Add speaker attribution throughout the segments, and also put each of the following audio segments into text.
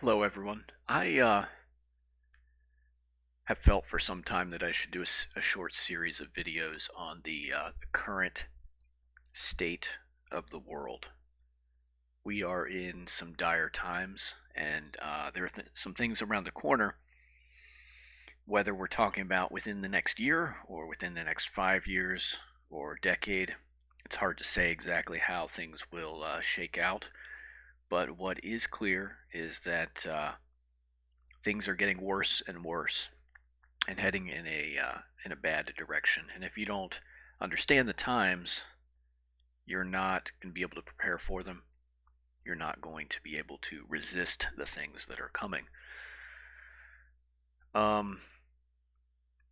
Speaker 1: Hello, everyone. I have felt for some time that I should do a short series of videos on the current state of the world. We are in some dire times, and there are some things around the corner, whether we're talking about within the next year or within the next 5 years or decade. It's hard to say exactly how things will shake out, but what is clear is that things are getting worse and worse and heading in a bad direction. And if you don't understand the times, you're not going to be able to prepare for them. You're not going to be able to resist the things that are coming. Um,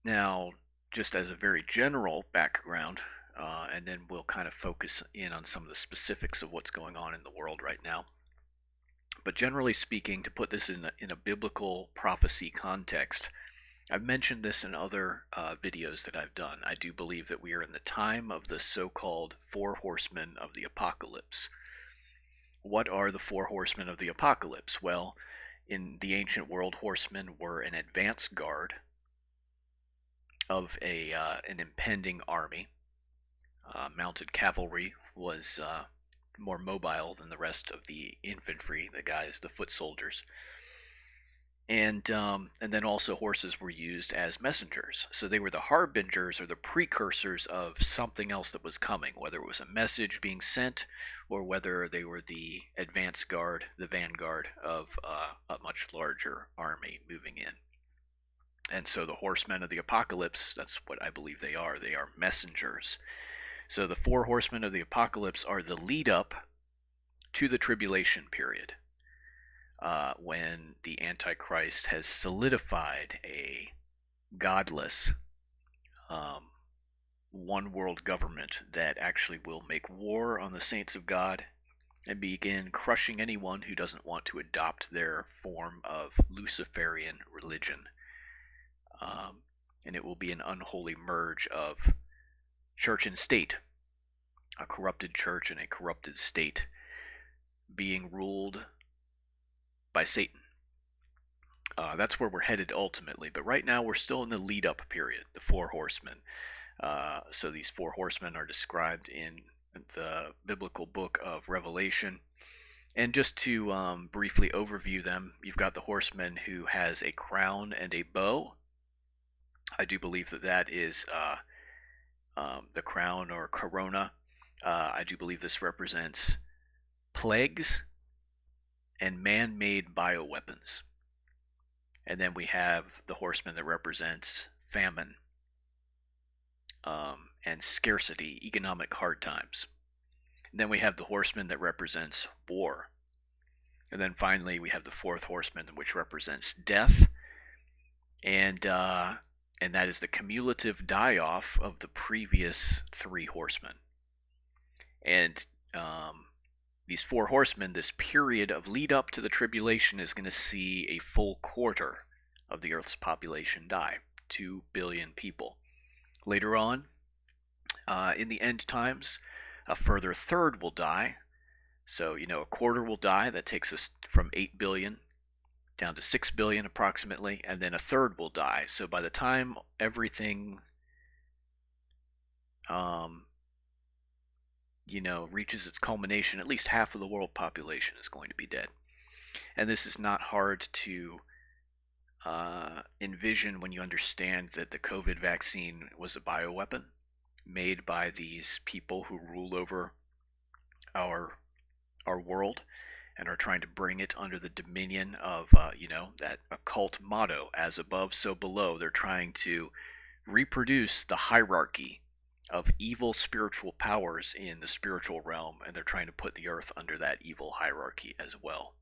Speaker 1: Now, just as a very general background, and then we'll kind of focus in on some of the specifics of what's going on in the world right now. But generally speaking, to put this in a biblical prophecy context, I've mentioned this in other videos that I've done. I do believe that we are in the time of the so-called four horsemen of the apocalypse. What are the four horsemen of the apocalypse? Well, in the ancient world, horsemen were an advance guard of an impending army. Mounted cavalry was more mobile than the rest of the infantry, the guys, the foot soldiers. And then also horses were used as messengers. So they were the harbingers or the precursors of something else that was coming, whether it was a message being sent or whether they were the advance guard, the vanguard of a much larger army moving in. And so the horsemen of the apocalypse, that's what I believe they are. They are messengers. So the four horsemen of the apocalypse are the lead up to the tribulation period. When the Antichrist has solidified a godless one world government that actually will make war on the saints of God and begin crushing anyone who doesn't want to adopt their form of Luciferian religion. And it will be an unholy merge of church and state, a corrupted church and a corrupted state being ruled by Satan. That's where we're headed ultimately. But right now, we're still in the lead up period, the four horsemen. So these four horsemen are described in the biblical book of Revelation. And just to briefly overview them, you've got the horseman who has a crown and a bow. I do believe that that is the crown or corona. I do believe this represents plagues and man made bioweapons. And then we have the horseman that represents famine and scarcity, economic hard times. And then we have the horseman that represents war. And then finally, we have the fourth horseman, which represents death. And that is the cumulative die-off of the previous three horsemen. And these four horsemen, this period of lead up to the tribulation is going to see a full quarter of the Earth's population die, 2 billion people. Later on, in the end times, a further third will die. So, a quarter will die. That takes us from 8 billion down to 6 billion approximately, and then a third will die. So by the time everything reaches its culmination, at least half of the world population is going to be dead. And this is not hard to envision when you understand that the COVID vaccine was a bioweapon made by these people who rule over our world and are trying to bring it under the dominion of, that occult motto, as above, so below. They're trying to reproduce the hierarchy of evil spiritual powers in the spiritual realm, and they're trying to put the earth under that evil hierarchy as well,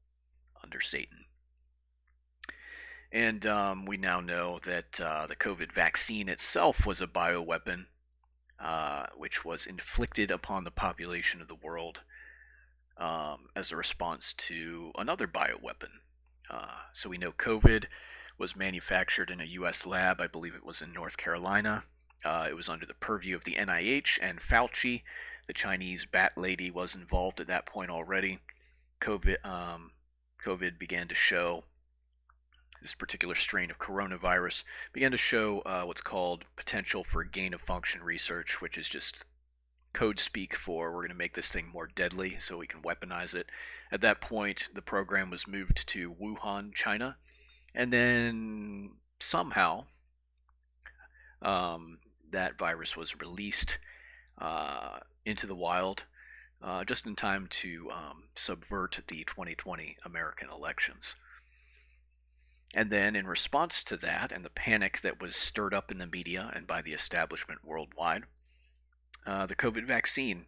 Speaker 1: under Satan. And we now know that the COVID vaccine itself was a bioweapon, which was inflicted upon the population of the world as a response to another bioweapon. So we know COVID was manufactured in a U.S. lab. I believe it was in North Carolina. It was under the purview of the NIH and Fauci. The Chinese bat lady was involved at that point already. COVID, COVID began to show, this particular strain of coronavirus began to show what's called potential for gain-of-function research, which is just code speak for we're going to make this thing more deadly so we can weaponize it. At that point, the program was moved to Wuhan, China, and then somehow that virus was released into the wild just in time to subvert the 2020 American elections. And then, in response to that and the panic that was stirred up in the media and by the establishment worldwide, the COVID vaccine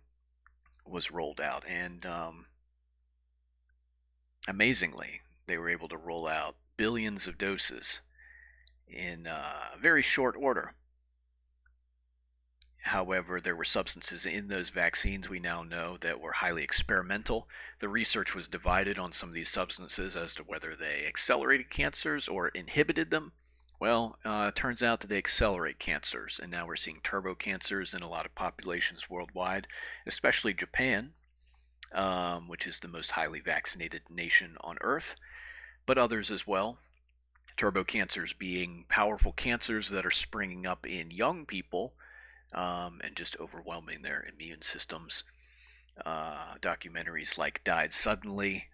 Speaker 1: was rolled out. And amazingly, they were able to roll out billions of doses in very short order. However, there were substances in those vaccines we now know that were highly experimental. The research was divided on some of these substances as to whether they accelerated cancers or inhibited them. Well, it turns out that they accelerate cancers, and now we're seeing turbo cancers in a lot of populations worldwide, especially Japan, which is the most highly vaccinated nation on Earth, but others as well. Turbo cancers being powerful cancers that are springing up in young people and just overwhelming their immune systems. Documentaries like Died Suddenly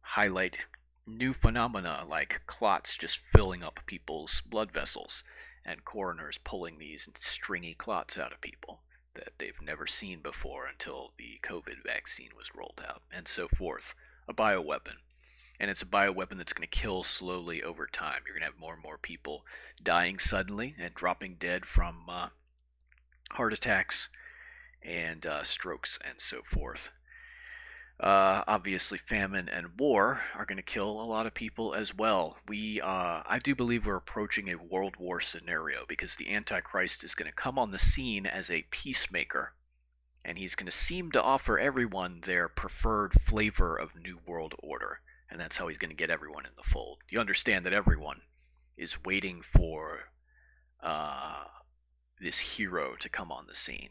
Speaker 1: highlight new phenomena like clots just filling up people's blood vessels and coroners pulling these stringy clots out of people that they've never seen before until the COVID vaccine was rolled out, and so forth. A bioweapon. And it's a bioweapon that's going to kill slowly over time. You're going to have more and more people dying suddenly and dropping dead from heart attacks and strokes and so forth. Obviously, famine and war are going to kill a lot of people as well. I do believe we're approaching a world war scenario because the Antichrist is going to come on the scene as a peacemaker, and he's going to seem to offer everyone their preferred flavor of New World Order, and that's how he's going to get everyone in the fold. You understand that everyone is waiting for this hero to come on the scene.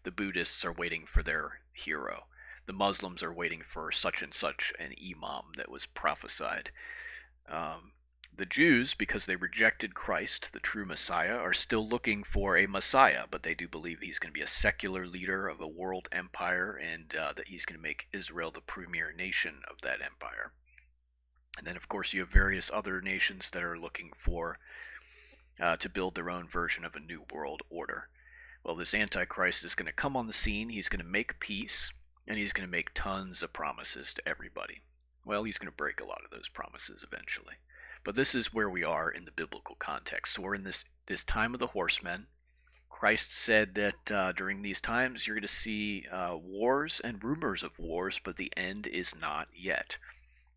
Speaker 1: The Buddhists are waiting for their hero. The Muslims are waiting for such and such an imam that was prophesied. The Jews, because they rejected Christ, the true Messiah, are still looking for a Messiah, but they do believe he's going to be a secular leader of a world empire, and that he's going to make Israel the premier nation of that empire. And then, of course, you have various other nations that are looking for to build their own version of a new world order. Well, this Antichrist is going to come on the scene, he's going to make peace, and he's going to make tons of promises to everybody. Well, he's going to break a lot of those promises eventually. But this is where we are in the biblical context. So we're in this time of the horsemen. Christ said that during these times you're going to see wars and rumors of wars, but the end is not yet.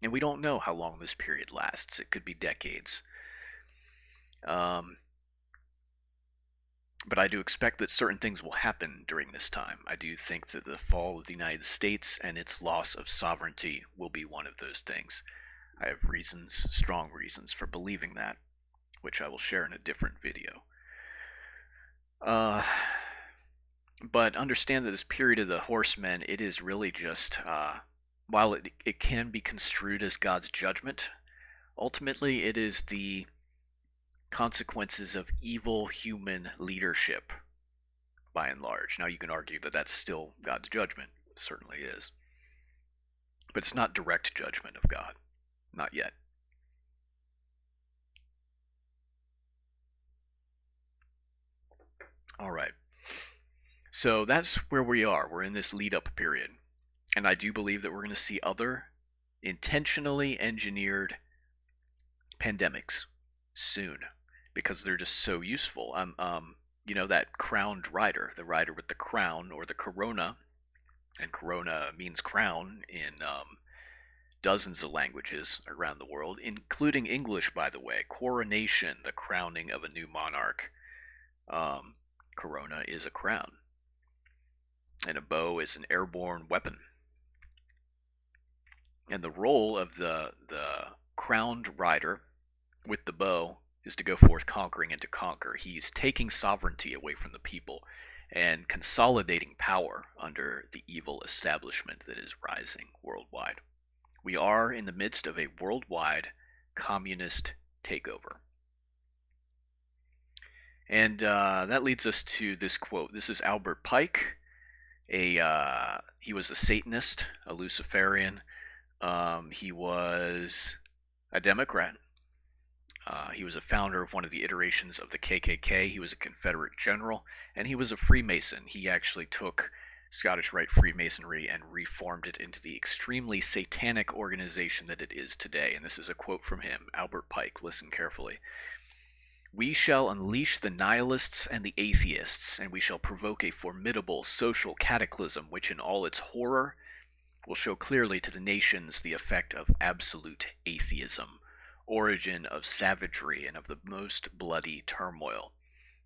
Speaker 1: And we don't know how long this period lasts. It could be decades. But I do expect that certain things will happen during this time. I do think that the fall of the United States and its loss of sovereignty will be one of those things. I have reasons, strong reasons, for believing that, which I will share in a different video. But understand that this period of the horsemen, it is really just, while it can be construed as God's judgment, ultimately it is the consequences of evil human leadership, by and large. Now you can argue that that's still God's judgment. It certainly is. But it's not direct judgment of God. Not yet. All right. So that's where we are. We're in this lead-up period. And I do believe that we're going to see other intentionally engineered pandemics soon, because they're just so useful. You know, that crowned rider, the rider with the crown, or the corona, and corona means crown in dozens of languages around the world, including English, by the way. Coronation, the crowning of a new monarch. Corona is a crown. And a bow is an airborne weapon. And the role of the crowned rider with the bow is to go forth conquering and to conquer. He's taking sovereignty away from the people and consolidating power under the evil establishment that is rising worldwide. We are in the midst of a worldwide communist takeover. And that leads us to this quote. This is Albert Pike. He was a Satanist, a Luciferian. He was a Democrat. He was a founder of one of the iterations of the KKK. He was a Confederate general, and he was a Freemason. He actually took Scottish Rite Freemasonry and reformed it into the extremely satanic organization that it is today. And this is a quote from him, Albert Pike. Listen carefully. "We shall unleash the nihilists and the atheists, and we shall provoke a formidable social cataclysm which in all its horror will show clearly to the nations the effect of absolute atheism, origin of savagery and of the most bloody turmoil.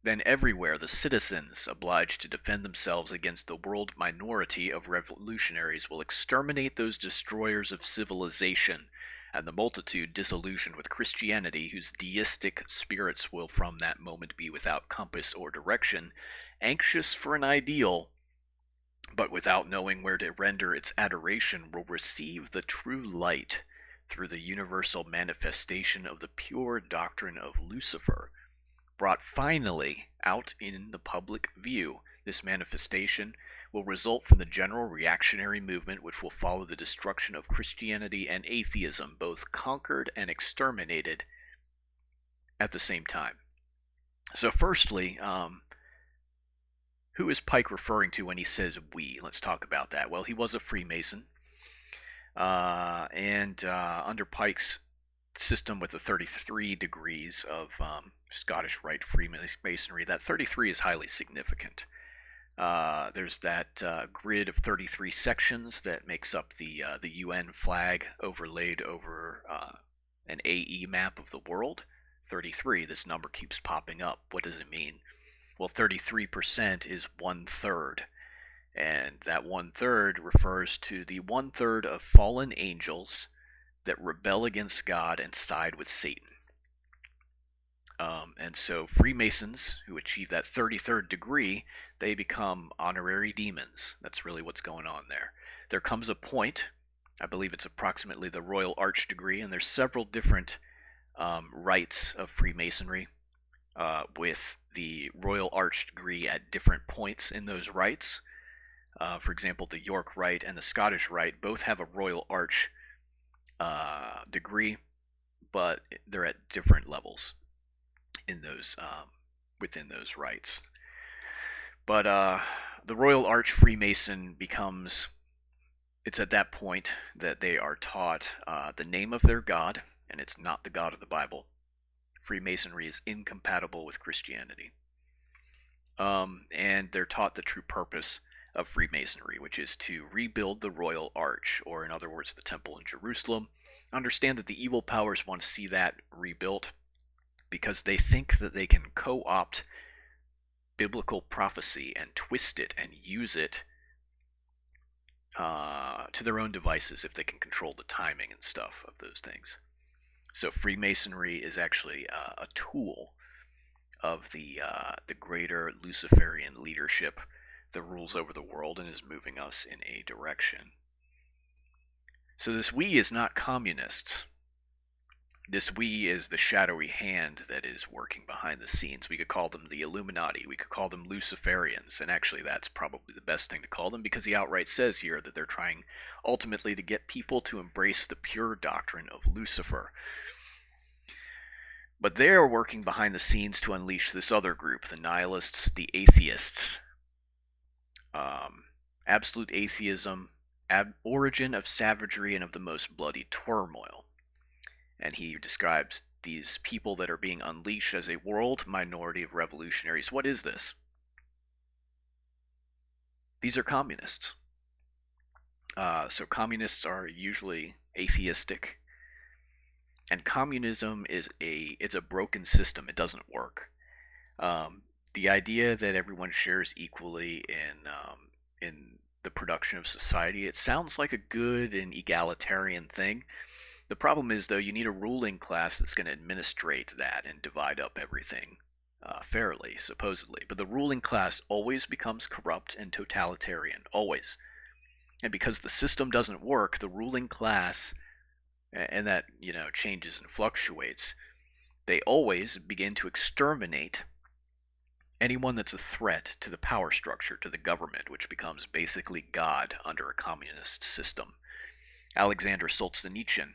Speaker 1: Then everywhere the citizens, obliged to defend themselves against the world minority of revolutionaries, will exterminate those destroyers of civilization, and the multitude disillusioned with Christianity, whose deistic spirits will from that moment be without compass or direction, anxious for an ideal, but without knowing where to render its adoration, will receive the true light through the universal manifestation of the pure doctrine of Lucifer, brought finally out in the public view. This manifestation will result from the general reactionary movement which will follow the destruction of Christianity and atheism, both conquered and exterminated at the same time." So firstly, who is Pike referring to when he says we? Let's talk about that. Well, he was a Freemason. Under Pike's system with the 33 degrees of Scottish Rite Freemasonry, that 33 is highly significant. There's that grid of 33 sections that makes up the UN flag overlaid over an AE map of the world. 33, this number keeps popping up. What does it mean? Well, 33% is 1/3. And that 1/3 refers to the 1/3 of fallen angels that rebel against God and side with Satan. And so Freemasons who achieve that 33rd degree, they become honorary demons. That's really what's going on there. There comes a point, I believe it's approximately the Royal Arch degree, and there's several different rites of Freemasonry, with the Royal Arch degree at different points in those rites. For example, the York Rite and the Scottish Rite both have a Royal Arch degree, but they're at different levels in those within those rites. But the Royal Arch Freemason becomes, it's at that point that they are taught the name of their God, and it's not the God of the Bible. Freemasonry is incompatible with Christianity. And they're taught the true purpose of Freemasonry, which is to rebuild the Royal Arch, or in other words, the Temple in Jerusalem. Understand that the evil powers want to see that rebuilt because they think that they can co-opt biblical prophecy and twist it and use it to their own devices if they can control the timing and stuff of those things. So Freemasonry is actually a tool of the greater Luciferian leadership that rules over the world and is moving us in a direction. So this we is not communists. This we is the shadowy hand that is working behind the scenes. We could call them the Illuminati. We could call them Luciferians. And actually that's probably the best thing to call them, because he outright says here that they're trying ultimately to get people to embrace the pure doctrine of Lucifer. But they're working behind the scenes to unleash this other group, the nihilists, the atheists. Absolute atheism, origin of savagery and of the most bloody turmoil. And he describes these people that are being unleashed as a world minority of revolutionaries. What is this? These are communists. So communists are usually atheistic. And communism is it's a broken system. It doesn't work. The idea that everyone shares equally in the production of society, it sounds like a good and egalitarian thing. The problem is, though, you need a ruling class that's going to administrate that and divide up everything fairly, supposedly. But the ruling class always becomes corrupt and totalitarian, always. And because the system doesn't work, the ruling class and that, changes and fluctuates, they always begin to exterminate anyone that's a threat to the power structure, to the government, which becomes basically God under a communist system. Alexander Solzhenitsyn,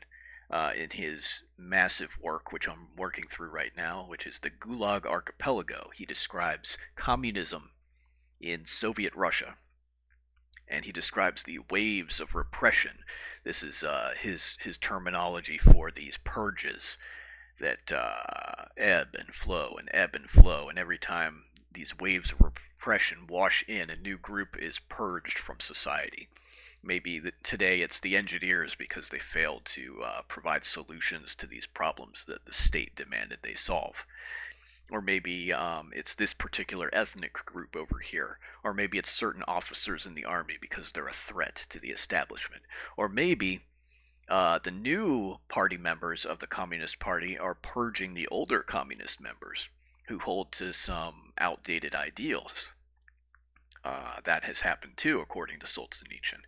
Speaker 1: in his massive work, which I'm working through right now, which is the Gulag Archipelago, he describes communism in Soviet Russia. And he describes the waves of repression. This is his terminology for these purges that ebb and flow and ebb and flow. And every time these waves of repression wash in, a new group is purged from society. Maybe today it's the engineers because they failed to provide solutions to these problems that the state demanded they solve. Or maybe it's this particular ethnic group over here. Or maybe it's certain officers in the army because they're a threat to the establishment. Or maybe the new party members of the Communist Party are purging the older communist members who hold to some outdated ideals. That has happened too, according to Solzhenitsyn.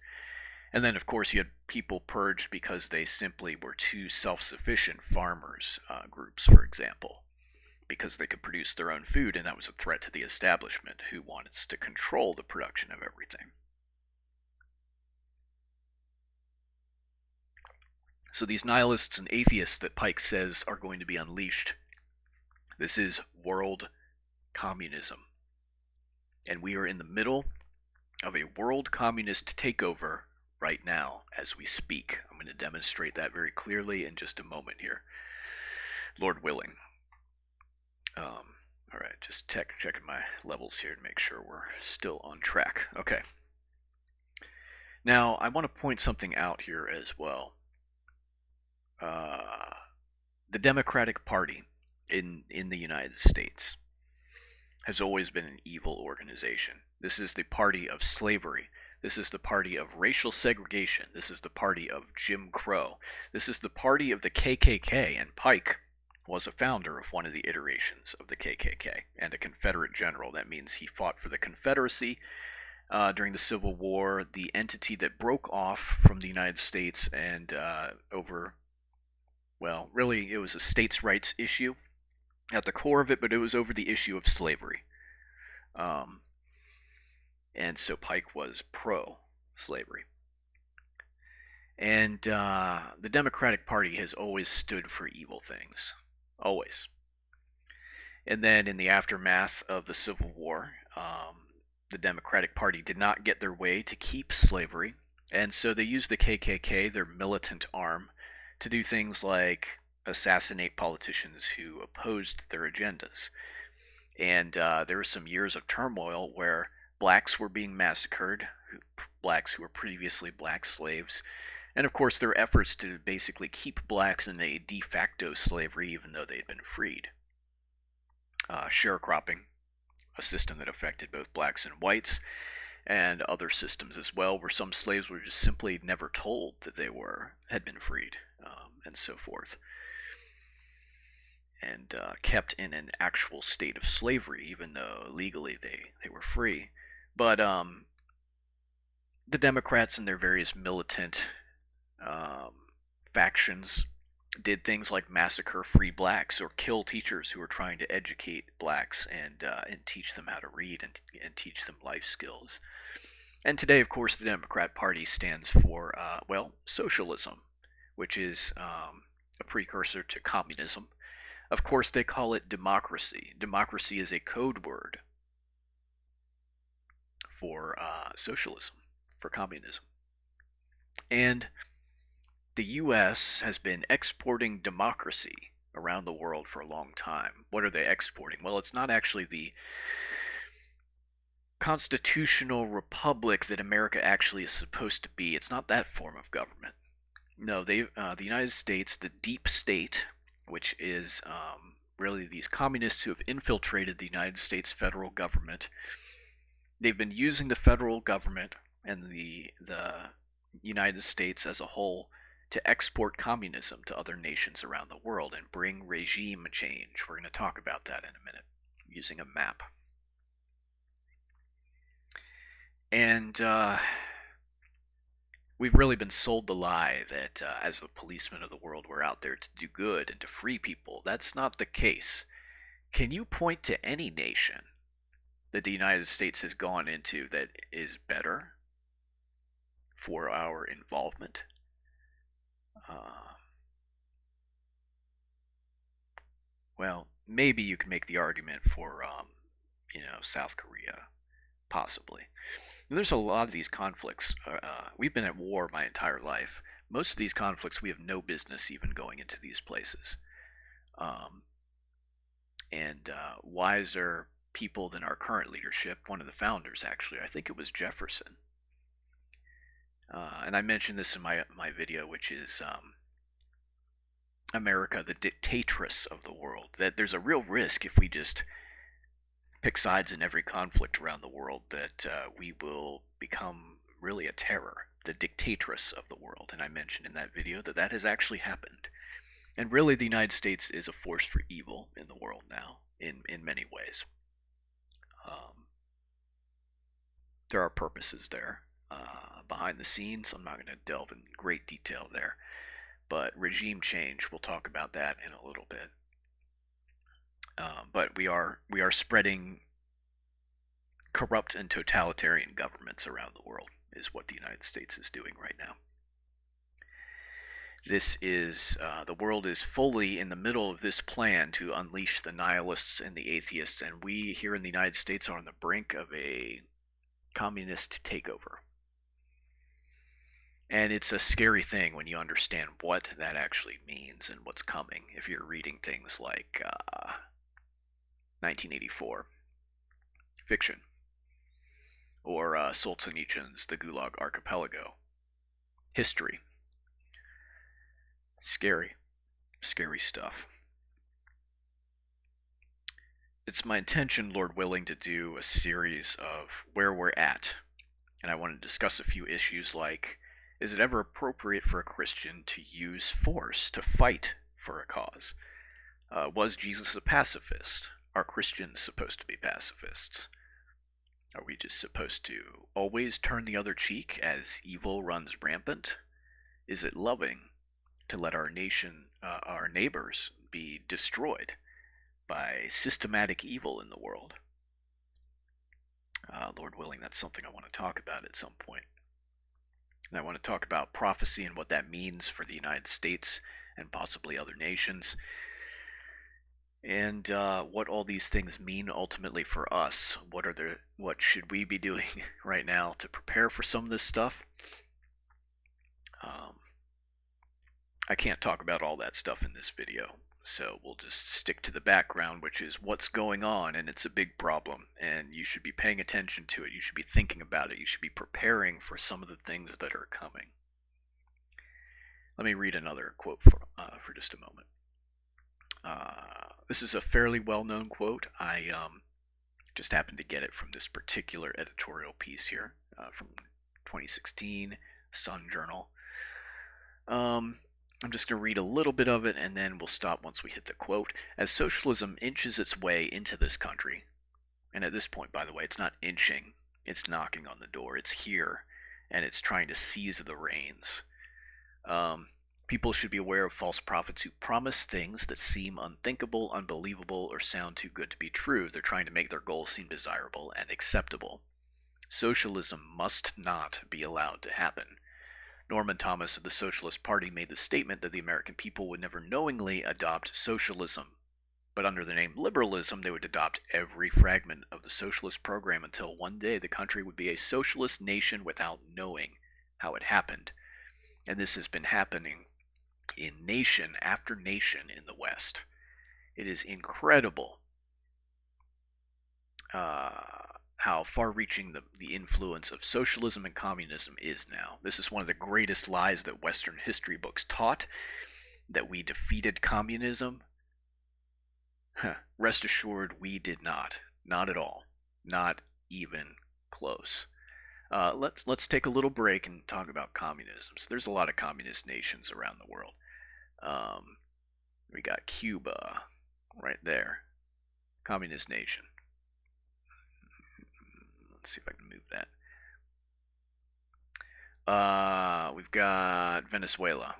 Speaker 1: And then, of course, you had people purged because they simply were too self-sufficient, farmers groups, for example, because they could produce their own food, and that was a threat to the establishment, who wanted to control the production of everything. So these nihilists and atheists that Pike says are going to be unleashed, this is world communism. And we are in the middle of a world communist takeover right now as we speak. I'm going to demonstrate that very clearly in just a moment here, Lord willing. All right, just checking my levels here to make sure we're still on track. Okay. Now, I want to point something out here as well. The Democratic Party in the United States has always been an evil organization. This is the party of slavery. This is the party of racial segregation. This is the party of Jim Crow. This is the party of the KKK, and Pike was a founder of one of the iterations of the KKK and a Confederate general. That means he fought for the Confederacy during the Civil War, the entity that broke off from the United States and really it was a states' rights issue at the core of it, but it was over the issue of slavery. And so Pike was pro-slavery. And the Democratic Party has always stood for evil things. Always. And then in the aftermath of the Civil War, the Democratic Party did not get their way to keep slavery, and so they used the KKK, their militant arm, to do things like assassinate politicians who opposed their agendas. And there were some years of turmoil where blacks were being massacred, blacks who were previously black slaves. And of course, there were efforts to basically keep blacks in a de facto slavery even though they had been freed. Sharecropping, a system that affected both blacks and whites, and other systems as well, where some slaves were just simply never told that they had been freed, and so forth, and kept in an actual state of slavery, even though legally they were free. But the Democrats and their various militant factions did things like massacre free blacks or kill teachers who were trying to educate blacks and teach them how to read and teach them life skills. And today, of course, the Democrat Party stands for, socialism, which is a precursor to communism. Of course, they call it democracy. Democracy is a code word for socialism, for communism. And the U.S. has been exporting democracy around the world for a long time. What are they exporting? Well, it's not actually the constitutional republic that America actually is supposed to be. It's not that form of government. No, the United States, the deep state, which is really these communists who have infiltrated the United States federal government. They've been using the federal government and the United States as a whole to export communism to other nations around the world and bring regime change. We're going to talk about that in a minute using a map. And we've really been sold the lie that as the policemen of the world, we're out there to do good and to free people. That's not the case. Can you point to any nation that the United States has gone into that is better for our involvement? Uh, well, maybe you can make the argument for, South Korea, possibly. There's a lot of these conflicts. We've been at war my entire life. Most of these conflicts, we have no business even going into these places. Um, and wiser people than our current leadership, one of the founders actually, I think it was Jefferson. And I mentioned this in my video, which is America, the dictatress of the world. That there's a real risk if we just pick sides in every conflict around the world that we will become really a terror, the dictatress of the world. And I mentioned in that video that that has actually happened. And really, the United States is a force for evil in the world now, in many ways. There are purposes there behind the scenes. I'm not going to delve in great detail there. But regime change, we'll talk about that in a little bit. But we are spreading corrupt and totalitarian governments around the world, is what the United States is doing right now. This is the world is fully in the middle of this plan to unleash the nihilists and the atheists, and we here in the United States are on the brink of a communist takeover. And it's a scary thing when you understand what that actually means and what's coming. If you're reading things like 1984 fiction, or Solzhenitsyn's The Gulag Archipelago history. Scary stuff. It's my intention, Lord willing, to do a series of where we're at, and I want to discuss a few issues like, is it ever appropriate for a Christian to use force to fight for a cause? Was Jesus a pacifist? Are Christians supposed to be pacifists? Are we just supposed to always turn the other cheek as evil runs rampant? Is it loving to let our nation, our neighbors, be destroyed by systematic evil in the world? Lord willing, that's something I want to talk about at some point. And I want to talk about prophecy and what that means for the United States and possibly other nations. And what all these things mean ultimately for us. What should we be doing right now to prepare for some of this stuff? I can't talk about all that stuff in this video, so we'll just stick to the background, which is what's going on, and it's a big problem, and you should be paying attention to it. You should be thinking about it. You should be preparing for some of the things that are coming. Let me read another quote for just a moment. This is a fairly well-known quote. I just happened to get it from this particular editorial piece here from 2016, Sun Journal. I'm just going to read a little bit of it, and then we'll stop once we hit the quote. As socialism inches its way into this country, and at this point, by the way, it's not inching, it's knocking on the door. It's here, and it's trying to seize the reins. People should be aware of false prophets who promise things that seem unthinkable, unbelievable, or sound too good to be true. They're trying to make their goals seem desirable and acceptable. Socialism must not be allowed to happen. Norman Thomas of the Socialist Party made the statement that the American people would never knowingly adopt socialism, but under the name liberalism, they would adopt every fragment of the socialist program until one day the country would be a socialist nation without knowing how it happened. And this has been happening in nation after nation in the West. It is incredible how far-reaching the influence of socialism and communism is now. This is one of the greatest lies that Western history books taught, that we defeated communism. Rest assured, we did not. Not at all. Not even close. Let's take a little break and talk about communism. So there's a lot of communist nations around the world. We got Cuba right there. Communist nation. Let's see if I can move that. We've got Venezuela,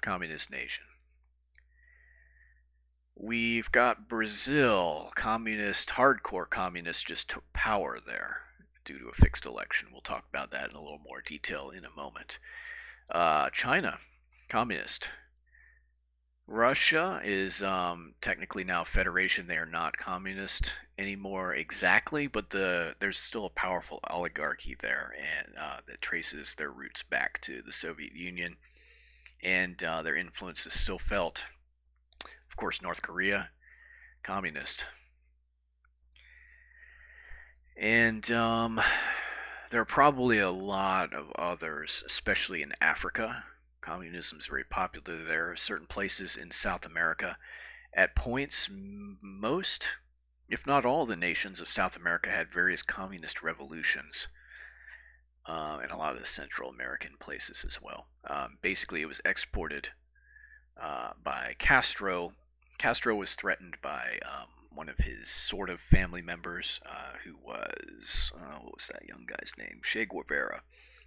Speaker 1: communist nation. We've got Brazil, communist, hardcore communist, just took power there due to a fixed election. We'll talk about that in a little more detail in a moment. China, communist. Russia is technically now a federation. They are not communist anymore exactly, but there's still a powerful oligarchy there, and that traces their roots back to the Soviet Union, and their influence is still felt. Of course, North Korea, communist. And there are probably a lot of others, especially in Africa. Communism is very popular there. Certain places in South America. At points, most, if not all, the nations of South America had various communist revolutions. And a lot of the Central American places as well. Basically, it was exported by Castro. Castro was threatened by one of his sort of family members, who was, what was that young guy's name? Che Guevara.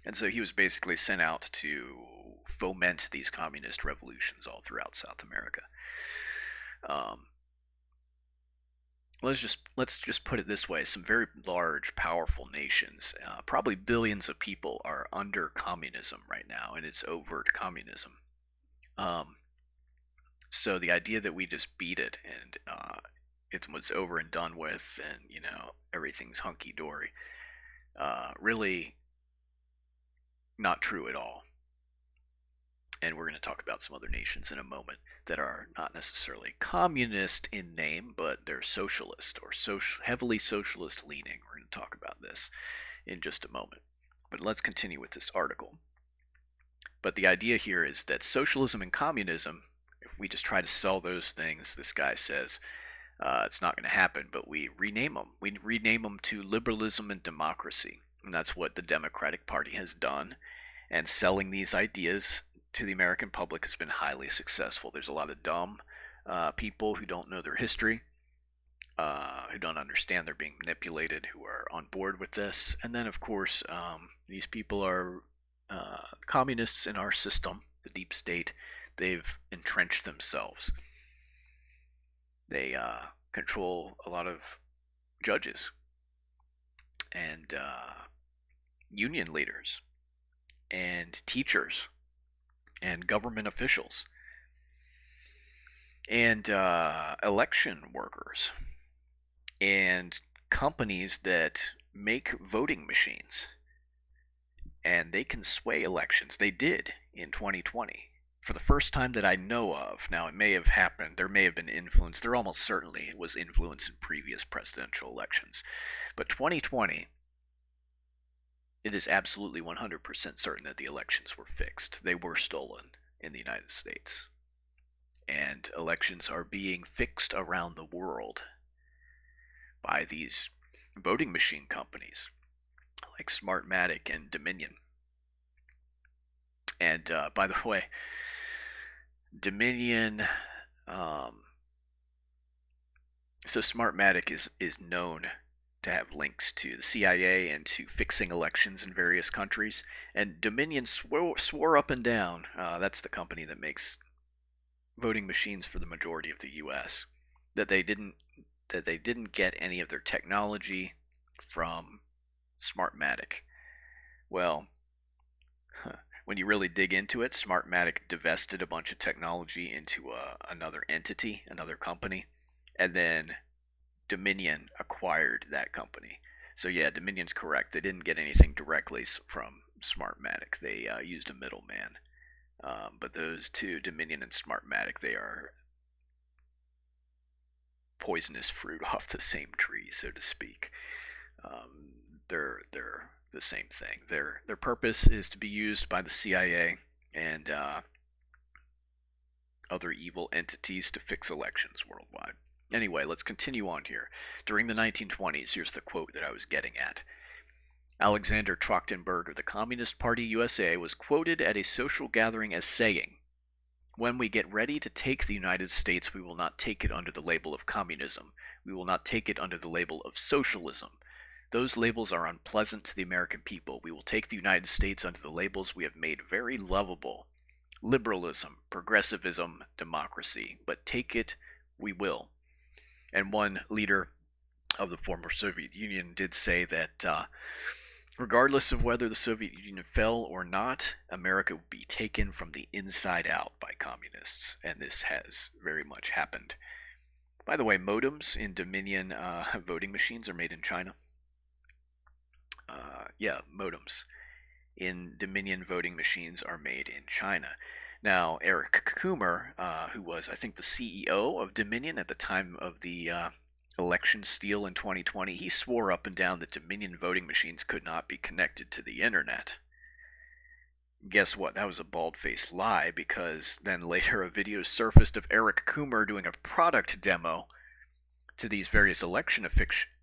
Speaker 1: And so he was basically sent out to foment these communist revolutions all throughout South America. Let's just put it this way: some very large, powerful nations, probably billions of people, are under communism right now, and it's overt communism. So the idea that we just beat it and it was over and done with, and everything's hunky dory, really not true at all. And we're going to talk about some other nations in a moment that are not necessarily communist in name, but they're socialist or heavily socialist leaning. We're going to talk about this in just a moment. But let's continue with this article. But the idea here is that socialism and communism, if we just try to sell those things, this guy says, it's not going to happen, but we rename them. We rename them to liberalism and democracy. And that's what the Democratic Party has done. And selling these ideas to the American public has been highly successful. There's a lot of dumb people who don't know their history, who don't understand they're being manipulated, who are on board with this. And then, of course, these people are communists in our system, the deep state. They've entrenched themselves. They control a lot of judges and union leaders and teachers and government officials and election workers and companies that make voting machines. And they can sway elections. They did in 2020. For the first time that I know of. Now, it may have happened. There may have been influence. There almost certainly was influence in previous presidential elections. But 2020, it is absolutely 100% certain that the elections were fixed. They were stolen in the United States. And elections are being fixed around the world by these voting machine companies like Smartmatic and Dominion. And by the way, Dominion, so Smartmatic is known to have links to the CIA and to fixing elections in various countries. And Dominion swore up and down, that's the company that makes voting machines for the majority of the U.S., that they didn't get any of their technology from Smartmatic. Well, when you really dig into it, Smartmatic divested a bunch of technology into another entity, another company, and then Dominion acquired that company. So yeah, Dominion's correct. They didn't get anything directly from Smartmatic. They used a middleman. But those two, Dominion and Smartmatic, they are poisonous fruit off the same tree, so to speak. They're the same thing. Their purpose is to be used by the CIA and other evil entities to fix elections worldwide. Anyway, let's continue on here. During the 1920s, here's the quote that I was getting at. Alexander Trachtenberg of the Communist Party USA was quoted at a social gathering as saying, "When we get ready to take the United States, we will not take it under the label of communism. We will not take it under the label of socialism. Those labels are unpleasant to the American people. We will take the United States under the labels we have made very lovable: liberalism, progressivism, democracy. But take it we will. And one leader of the former Soviet Union did say that regardless of whether the Soviet Union fell or not, America would be taken from the inside out by communists. And this has very much happened. By the way, modems in Dominion voting machines are made in China. Modems in Dominion voting machines are made in China. Now, Eric Coomer, who was, I think, the CEO of Dominion at the time of the election steal in 2020, he swore up and down that Dominion voting machines could not be connected to the internet. Guess what? That was a bald-faced lie, because then later a video surfaced of Eric Coomer doing a product demo to these various election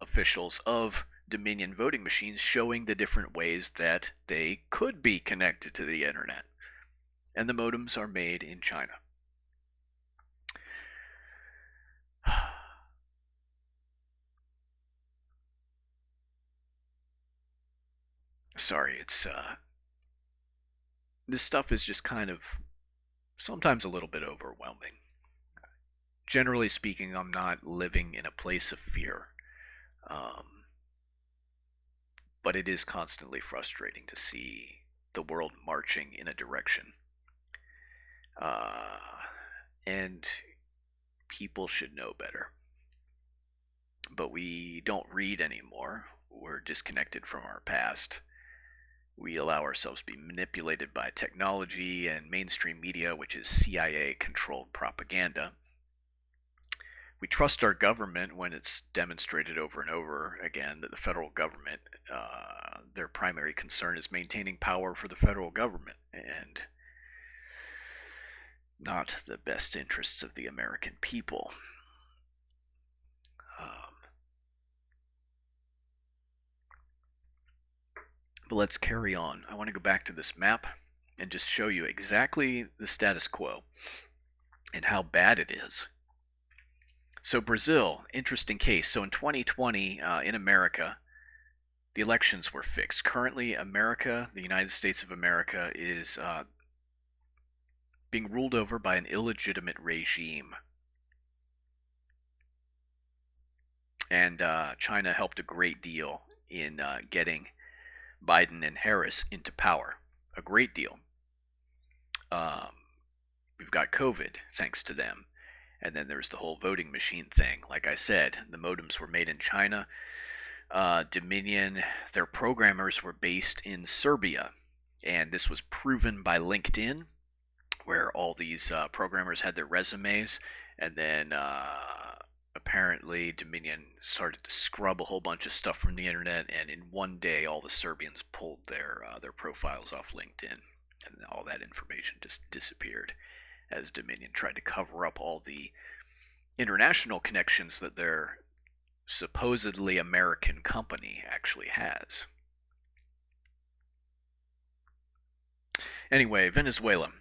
Speaker 1: officials of Dominion voting machines, showing the different ways that they could be connected to the internet. And the modems are made in China. Sorry, it's this stuff is just kind of sometimes a little bit overwhelming. Generally speaking, I'm not living in a place of fear. But it is constantly frustrating to see the world marching in a direction. And people should know better. But we don't read anymore. We're disconnected from our past. We allow ourselves to be manipulated by technology and mainstream media, which is CIA-controlled propaganda. We trust our government when it's demonstrated over and over again that the federal government, their primary concern is maintaining power for the federal government and not the best interests of the American people. But let's carry on. I want to go back to this map and just show you exactly the status quo and how bad it is. So Brazil, interesting case. So in 2020, in America, the elections were fixed. Currently, America, the United States of America, is being ruled over by an illegitimate regime. And China helped a great deal in getting Biden and Harris into power. A great deal. We've got COVID, thanks to them. And then there's the whole voting machine thing. Like I said, the modems were made in China. Dominion, their programmers were based in Serbia. And this was proven by LinkedIn, where all these programmers had their resumes. And then apparently Dominion started to scrub a whole bunch of stuff from the internet. And in one day, all the Serbians pulled their profiles off LinkedIn. And all that information just disappeared, as Dominion tried to cover up all the international connections that their supposedly American company actually has. Anyway, Venezuela.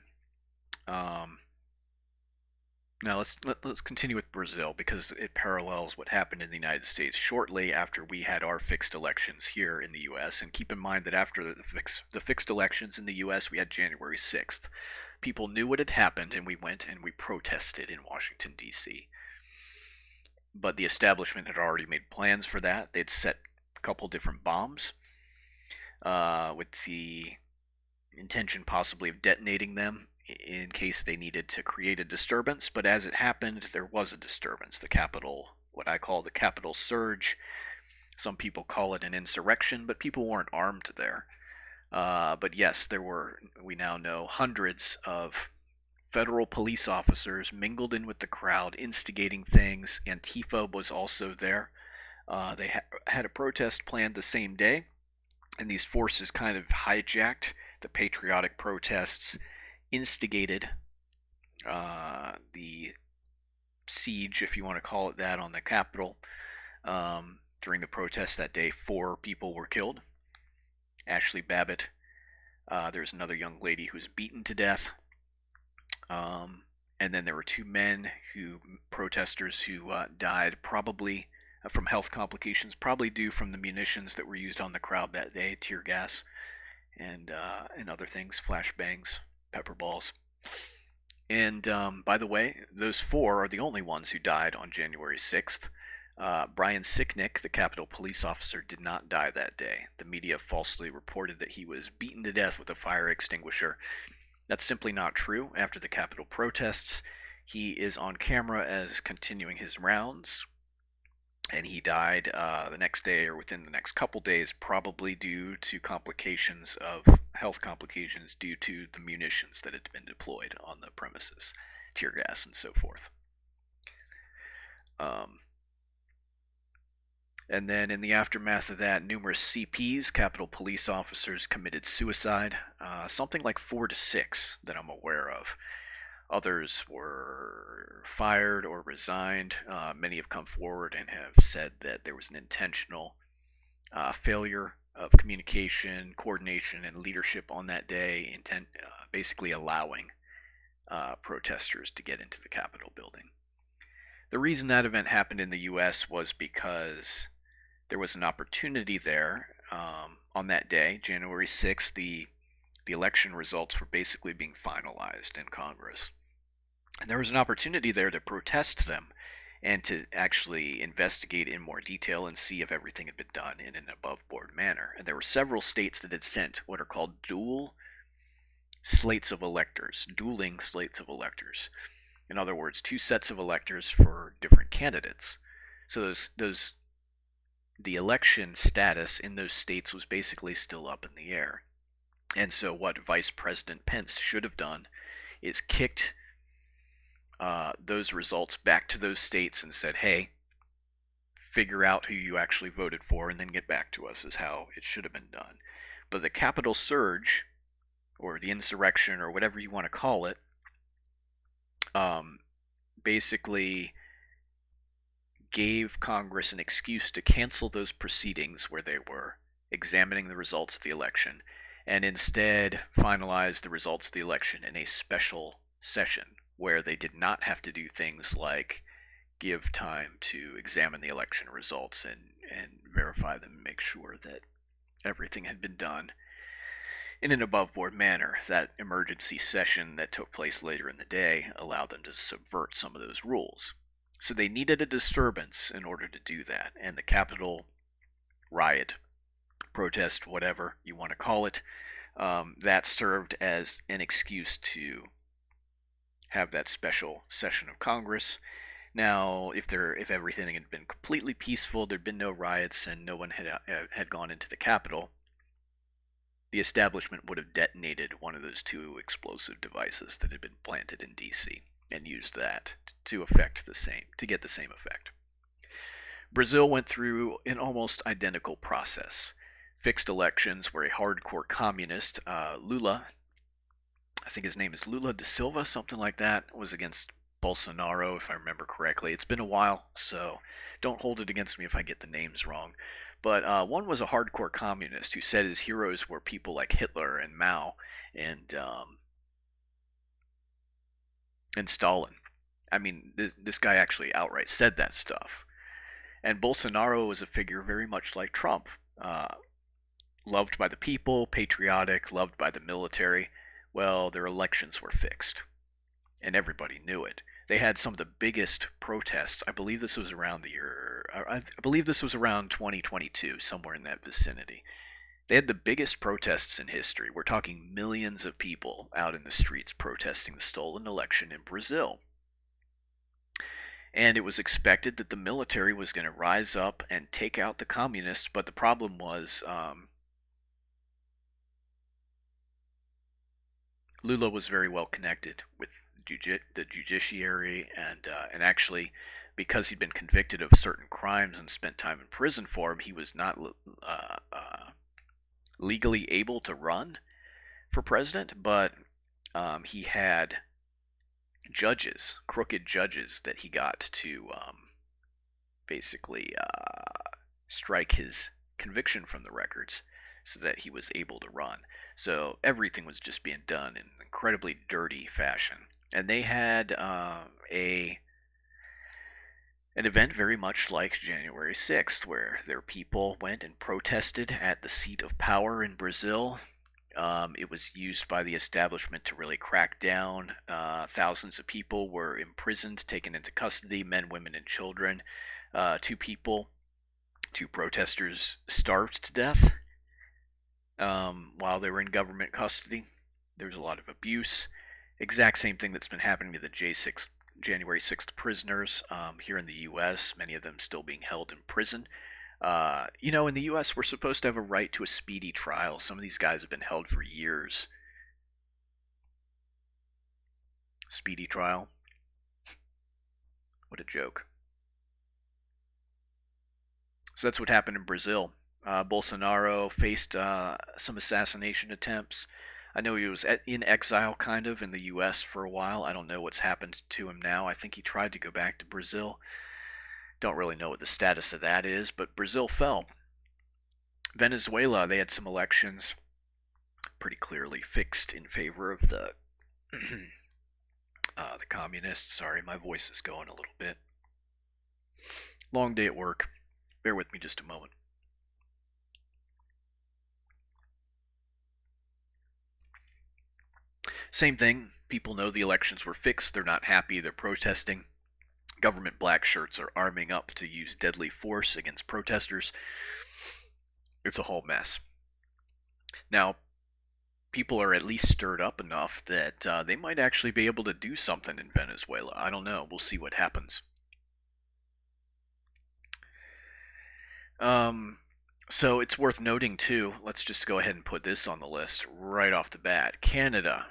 Speaker 1: Now let's continue with Brazil, because it parallels what happened in the United States shortly after we had our fixed elections here in the U.S. And keep in mind that after the fixed elections in the U.S., we had January 6th. People knew what had happened, and we went and we protested in Washington, D.C. But the establishment had already made plans for that. They'd set a couple different bombs with the intention possibly of detonating them in case they needed to create a disturbance. But as it happened, there was a disturbance. The Capitol, what I call the Capitol surge. Some people call it an insurrection, but people weren't armed there. But yes, there were, we now know, hundreds of federal police officers mingled in with the crowd, instigating things. Antifa was also there. They had a protest planned the same day, and these forces kind of hijacked the patriotic protests, instigated the siege, if you want to call it that, on the Capitol. During the protest that day, 4 people were killed. Ashley Babbitt. There's another young lady who was beaten to death. And then there were 2 protesters who died, probably from health complications, probably due from the munitions that were used on the crowd that day, tear gas and other things, flashbangs, pepper balls. And by the way, those 4 are the only ones who died on January 6th. Brian Sicknick, the Capitol police officer, did not die that day. The media falsely reported that he was beaten to death with a fire extinguisher. That's simply not true. After the Capitol protests, he is on camera as continuing his rounds, and he died the next day or within the next couple days, probably due to complications of health complications due to the munitions that had been deployed on the premises, tear gas and so forth. And then in the aftermath of that, numerous CPs, Capitol police officers, committed suicide, something like 4 to 6 that I'm aware of. Others were fired or resigned. Many have come forward and have said that there was an intentional failure of communication, coordination, and leadership on that day, basically allowing protesters to get into the Capitol building. The reason that event happened in the U.S. was because there was an opportunity there on that day, January 6th. The election results were basically being finalized in Congress. And there was an opportunity there to protest them and to actually investigate in more detail and see if everything had been done in an above-board manner. And there were several states that had sent what are called dueling slates of electors. In other words, 2 sets of electors for different candidates. So the election status in those states was basically still up in the air. And so what Vice President Pence should have done is kicked those results back to those states and said, hey, figure out who you actually voted for and then get back to us, is how it should have been done. But the Capitol surge, or the insurrection, or whatever you want to call it, basically gave Congress an excuse to cancel those proceedings where they were examining the results of the election, and instead finalize the results of the election in a special session where they did not have to do things like give time to examine the election results and verify them and make sure that everything had been done in an above-board manner. That emergency session that took place later in the day allowed them to subvert some of those rules. So they needed a disturbance in order to do that, and the Capitol riot, protest, whatever you want to call it, that served as an excuse to have that special session of Congress. Now, if everything had been completely peaceful, there'd been no riots, and no one had gone into the Capitol, the establishment would have detonated one of those 2 explosive devices that had been planted in D.C. and used that to get the same effect. Brazil went through an almost identical process. Fixed elections where a hardcore communist, Lula, I think his name is Lula da Silva, something like that, was against Bolsonaro, if I remember correctly. It's been a while, so don't hold it against me if I get the names wrong. But one was a hardcore communist who said his heroes were people like Hitler and Mao and Stalin. I mean, this guy actually outright said that stuff. And Bolsonaro was a figure very much like Trump. Loved by the people, patriotic, loved by the military. Well, their elections were fixed. And everybody knew it. They had some of the biggest protests. I believe this was around 2022, somewhere in that vicinity. They had the biggest protests in history. We're talking millions of people out in the streets protesting the stolen election in Brazil. And it was expected that the military was going to rise up and take out the communists, but the problem was Lula was very well connected with the judiciary, and actually, because he'd been convicted of certain crimes and spent time in prison for them, he was not legally able to run for president, but he had crooked judges that he got to basically strike his conviction from the records so that he was able to run. So everything was just being done in an incredibly dirty fashion. And they had An event very much like January 6th, where their people went and protested at the seat of power in Brazil. It was used by the establishment to really crack down. Thousands of people were imprisoned, taken into custody, men, women, and children. Two protesters starved to death while they were in government custody. There was a lot of abuse. Exact same thing that's been happening to the January 6th prisoners here in the U.S., many of them still being held in prison. In the U.S., we're supposed to have a right to a speedy trial. Some of these guys have been held for years. Speedy trial? What a joke. So that's what happened in Brazil. Bolsonaro faced some assassination attempts. I know he was in exile, kind of, in the U.S. for a while. I don't know what's happened to him now. I think he tried to go back to Brazil. Don't really know what the status of that is, but Brazil fell. Venezuela, they had some elections pretty clearly fixed in favor of the the communists. Sorry, my voice is going a little bit. Long day at work. Bear with me just a moment. Same thing. People know the elections were fixed. They're not happy. They're protesting. Government black shirts are arming up to use deadly force against protesters. It's a whole mess. Now, people are at least stirred up enough that they might actually be able to do something in Venezuela. I don't know. We'll see what happens. So it's worth noting too. Let's just go ahead and put this on the list right off the bat. Canada,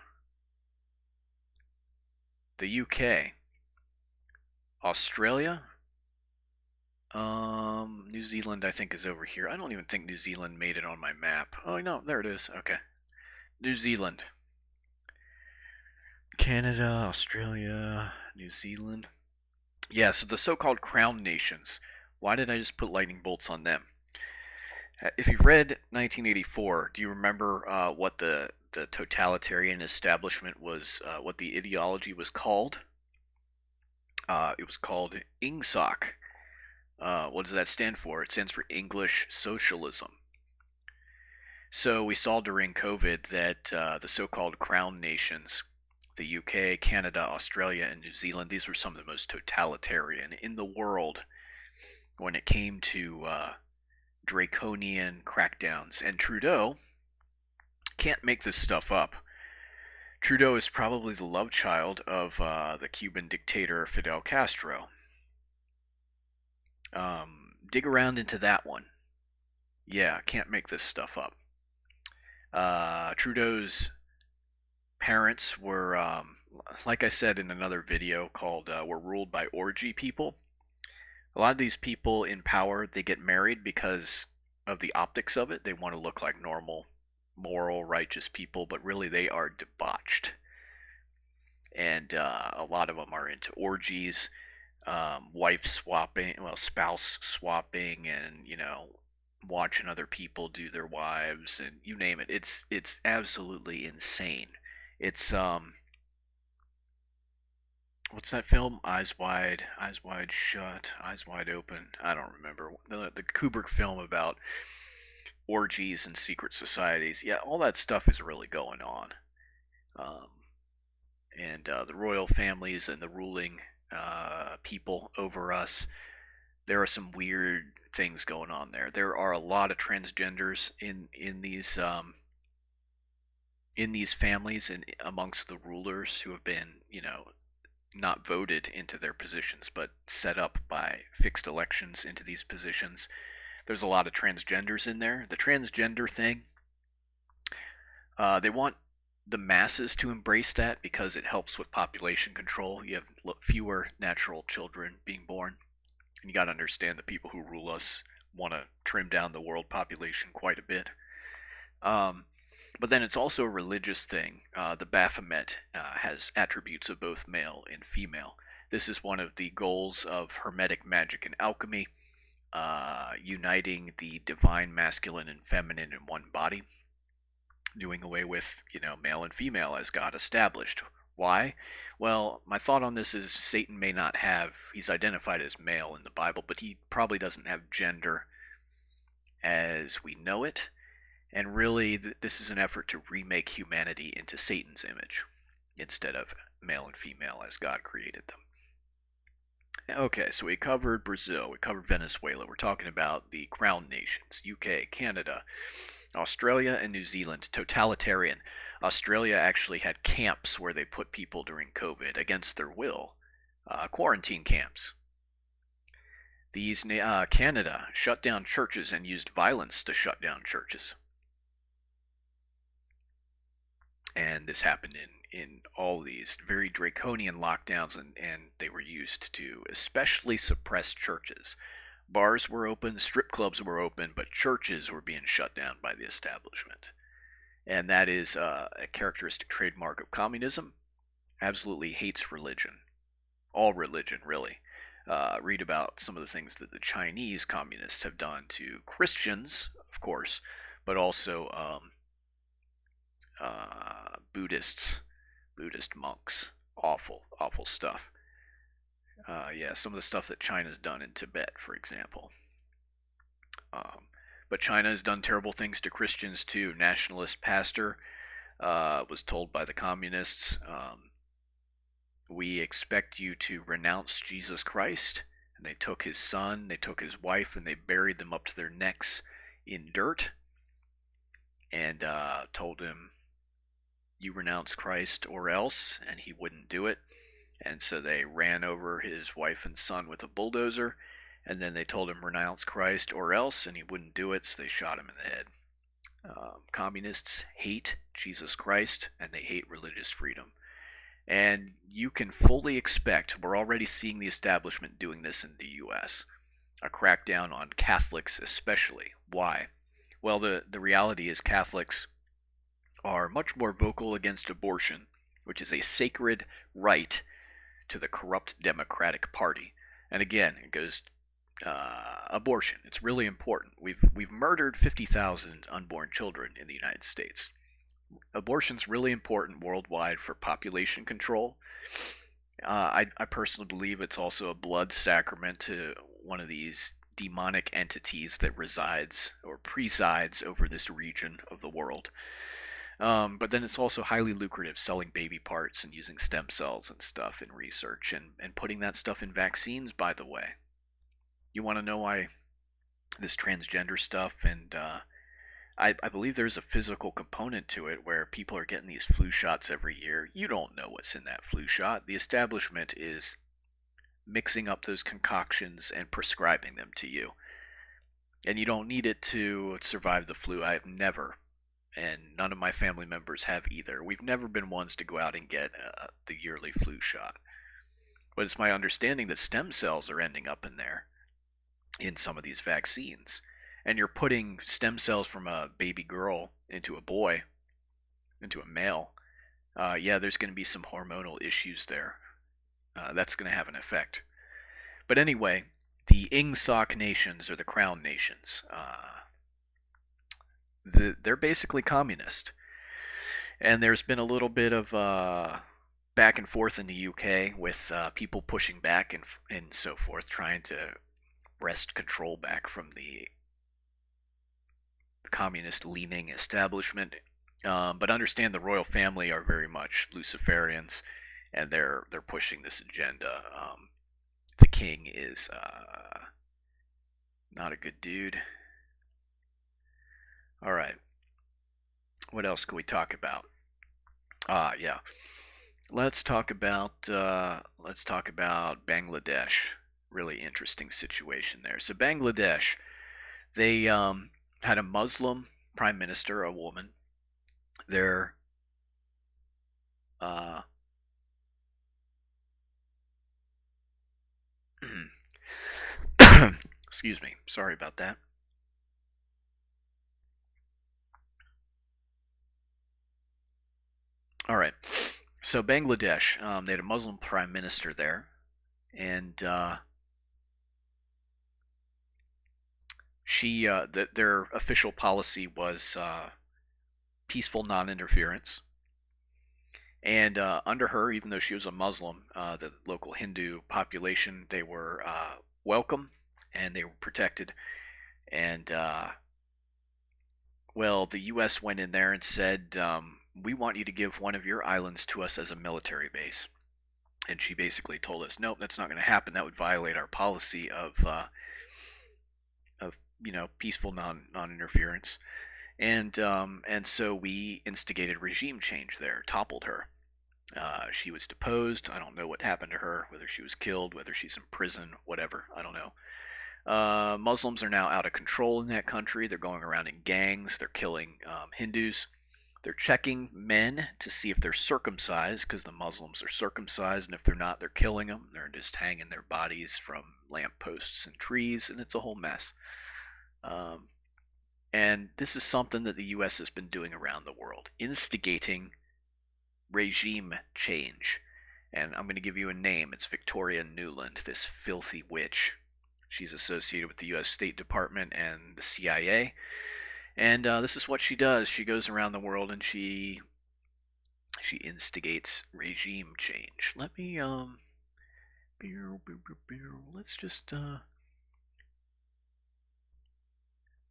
Speaker 1: the UK, Australia, New Zealand I think is over here. I don't even think New Zealand made it on my map. Oh no, there it is. Okay. New Zealand, Canada, Australia, New Zealand. Yeah, so the so-called crown nations. Why did I just put lightning bolts on them? If you've read 1984, do you remember what the totalitarian establishment was, what the ideology was called? It was called INGSOC. What does that stand for? It stands for English Socialism. So we saw during COVID that the so-called crown nations, the UK, Canada, Australia, and New Zealand, these were some of the most totalitarian in the world when it came to draconian crackdowns. And Trudeau can't make this stuff up. Trudeau is probably the love child of the Cuban dictator Fidel Castro. Dig around into that one. Yeah, can't make this stuff up. Trudeau's parents were, like I said in another video called were ruled by orgy people. A lot of these people in power, they get married because of the optics of it. They want to look like normal, moral, righteous people, but really they are debauched. And a lot of them are into orgies, wife swapping, well, spouse swapping, and watching other people do their wives, and you name it. It's absolutely insane. It's what's that film? Eyes Wide Shut, Eyes Wide Open. I don't remember the Kubrick film about orgies and secret societies. Yeah, all that stuff is really going on. And the royal families and the ruling people over us. There are some weird things going on there. There are a lot of transgenders in these families and amongst the rulers who have been, not voted into their positions, but set up by fixed elections into these positions. There's a lot of transgenders in there. The transgender thing, they want the masses to embrace that because it helps with population control. You have fewer natural children being born. And you got to understand the people who rule us want to trim down the world population quite a bit. But then it's also a religious thing. The Baphomet has attributes of both male and female. This is one of the goals of Hermetic magic and alchemy, uniting the divine masculine and feminine in one body, doing away with, male and female as God established. Why? Well, my thought on this is Satan may not have, he's identified as male in the Bible, but he probably doesn't have gender as we know it. And really, this is an effort to remake humanity into Satan's image instead of male and female as God created them. Okay, so we covered Brazil, we covered Venezuela, we're talking about the crown nations, UK, Canada, Australia, and New Zealand, totalitarian. Australia actually had camps where they put people during COVID against their will, quarantine camps. Canada shut down churches and used violence to shut down churches. And this happened in all these very draconian lockdowns, and they were used to especially suppress churches. Bars were open, strip clubs were open, but churches were being shut down by the establishment. And that is a characteristic trademark of communism. Absolutely hates religion. All religion, really. Read about some of the things that the Chinese communists have done to Christians, of course, but also Buddhist monks. Awful, awful stuff. Yeah, some of the stuff that China's done in Tibet, for example. But China has done terrible things to Christians too. Nationalist pastor was told by the communists, we expect you to renounce Jesus Christ. And they took his son, they took his wife, and they buried them up to their necks in dirt and told him, you renounce Christ or else, and he wouldn't do it. And so they ran over his wife and son with a bulldozer, and then they told him renounce Christ or else, and he wouldn't do it, so they shot him in the head. Communists hate Jesus Christ, and they hate religious freedom. And you can fully expect, we're already seeing the establishment doing this in the US, a crackdown on Catholics especially. Why? Well, the reality is Catholics are much more vocal against abortion, which is a sacred right to the corrupt Democratic Party. And again, it goes abortion. It's really important. We've murdered 50,000 unborn children in the United States. Abortion's really important worldwide for population control. I personally believe it's also a blood sacrament to one of these demonic entities that resides or presides over this region of the world. But then it's also highly lucrative selling baby parts and using stem cells and stuff in research and putting that stuff in vaccines, by the way. You want to know why this transgender stuff and I believe there's a physical component to it where people are getting these flu shots every year. You don't know what's in that flu shot. The establishment is mixing up those concoctions and prescribing them to you. And you don't need it to survive the flu. I have never, and none of my family members have either. We've never been ones to go out and get the yearly flu shot. But it's my understanding that stem cells are ending up in there in some of these vaccines. And you're putting stem cells from a baby girl into a boy, into a male, yeah, there's going to be some hormonal issues there. That's going to have an effect. But anyway, the Ingsoc nations, or the Crown nations, they're basically communist. And there's been a little bit of back and forth in the UK with people pushing back and so forth, trying to wrest control back from the communist-leaning establishment, but understand the royal family are very much Luciferians, and they're pushing this agenda. The king is not a good dude. All right, what else can we talk about? Yeah, let's talk about Bangladesh. Really interesting situation there. So Bangladesh, they had a Muslim prime minister, a woman. Their excuse me, sorry about that. All right, so Bangladesh, they had a Muslim prime minister there, and their official policy was peaceful non-interference, And under her, even though she was a Muslim, the local Hindu population, they were welcome and they were protected. And well, the U.S. went in there and said, we want you to give one of your islands to us as a military base. And she basically told us, nope, that's not going to happen. That would violate our policy of peaceful non-interference. And so we instigated regime change there, toppled her. She was deposed. I don't know what happened to her, whether she was killed, whether she's in prison, whatever. I don't know. Muslims are now out of control in that country. They're going around in gangs. They're killing Hindus. They're checking men to see if they're circumcised, because the Muslims are circumcised, and if they're not, they're killing them. They're just hanging their bodies from lampposts and trees, and it's a whole mess. And this is something that the U.S. has been doing around the world, instigating regime change. And I'm going to give you a name. It's Victoria Nuland, this filthy witch. She's associated with the U.S. State Department and the CIA. And this is what she does. She goes around the world and she instigates regime change. Let me, let's just,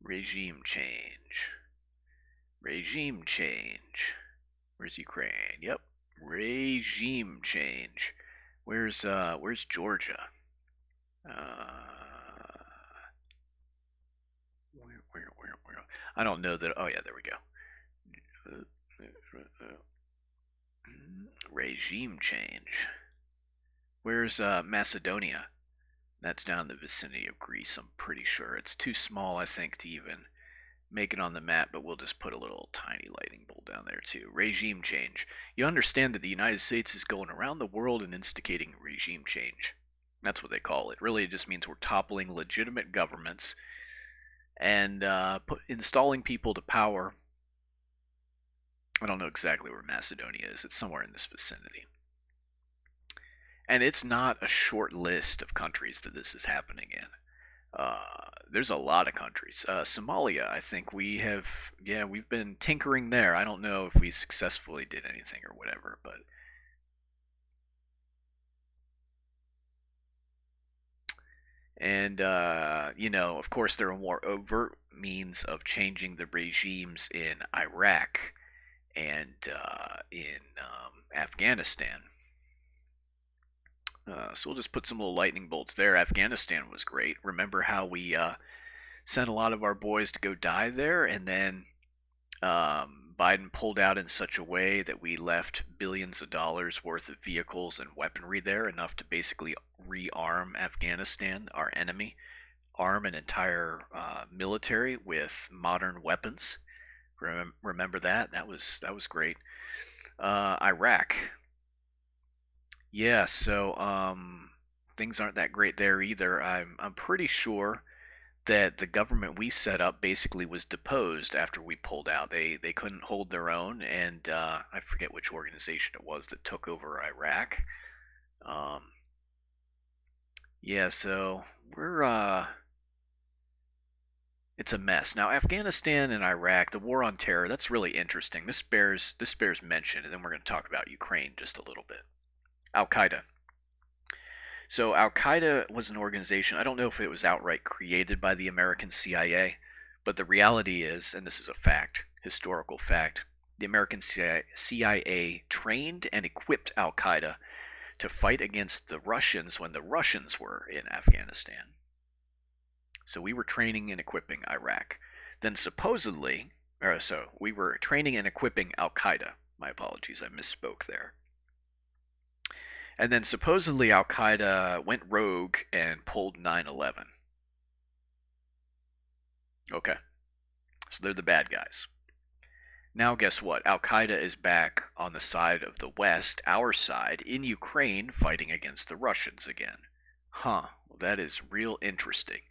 Speaker 1: regime change. Regime change. Where's Ukraine? Yep. Regime change. Where's Georgia? Where? I don't know that. Oh yeah, there we go. Regime change. Where's Macedonia? That's down in the vicinity of Greece, I'm pretty sure. It's too small, I think, to even make it on the map, but we'll just put a little tiny lightning bolt down there too. Regime change. You understand that the United States is going around the world and instigating regime change. That's what they call it. Really, it just means we're toppling legitimate governments and installing people to power. I don't know exactly where Macedonia is. It's somewhere in this vicinity. And it's not a short list of countries that this is happening in. There's a lot of countries. Somalia, I think we've been tinkering there. I don't know if we successfully did anything or whatever, but and of course, there are more overt means of changing the regimes in Iraq and in Afghanistan. So we'll just put some little lightning bolts there. Afghanistan was great. Remember how we sent a lot of our boys to go die there, and then Biden pulled out in such a way that we left billions of dollars worth of vehicles and weaponry there, enough to basically rearm Afghanistan, our enemy, arm an entire military with modern weapons. Remember that? That was great. Iraq. Yeah, so things aren't that great there either. I'm pretty sure that the government we set up basically was deposed after we pulled out. They couldn't hold their own, and I forget which organization it was that took over Iraq. Yeah, so we're it's a mess. Now, Afghanistan and Iraq, the war on terror, that's really interesting. This bears mention, and then we're going to talk about Ukraine just a little bit. Al Qaeda. So Al Qaeda was an organization, I don't know if it was outright created by the American CIA, but the reality is, and this is a fact, historical fact, the American CIA trained and equipped Al Qaeda to fight against the Russians when the Russians were in Afghanistan. So we were training and equipping Iraq. Then supposedly, we were training and equipping Al Qaeda. My apologies, I misspoke there. And then supposedly Al Qaeda went rogue and pulled 9/11. Okay, so they're the bad guys. Now guess what? Al Qaeda is back on the side of the West, our side, in Ukraine, fighting against the Russians again. Well, that is real interesting.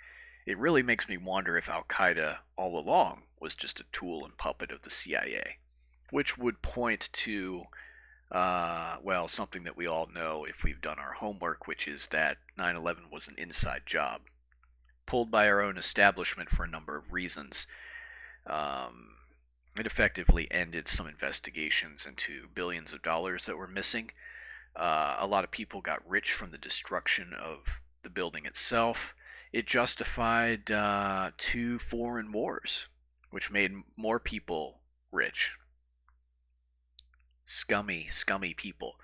Speaker 1: It really makes me wonder if Al Qaeda all along was just a tool and puppet of the CIA, which would point to something that we all know if we've done our homework, which is that 9/11 was an inside job, pulled by our own establishment for a number of reasons. It effectively ended some investigations into billions of dollars that were missing. A lot of people got rich from the destruction of the building itself. It justified 2 foreign wars, which made more people rich. Scummy, scummy people.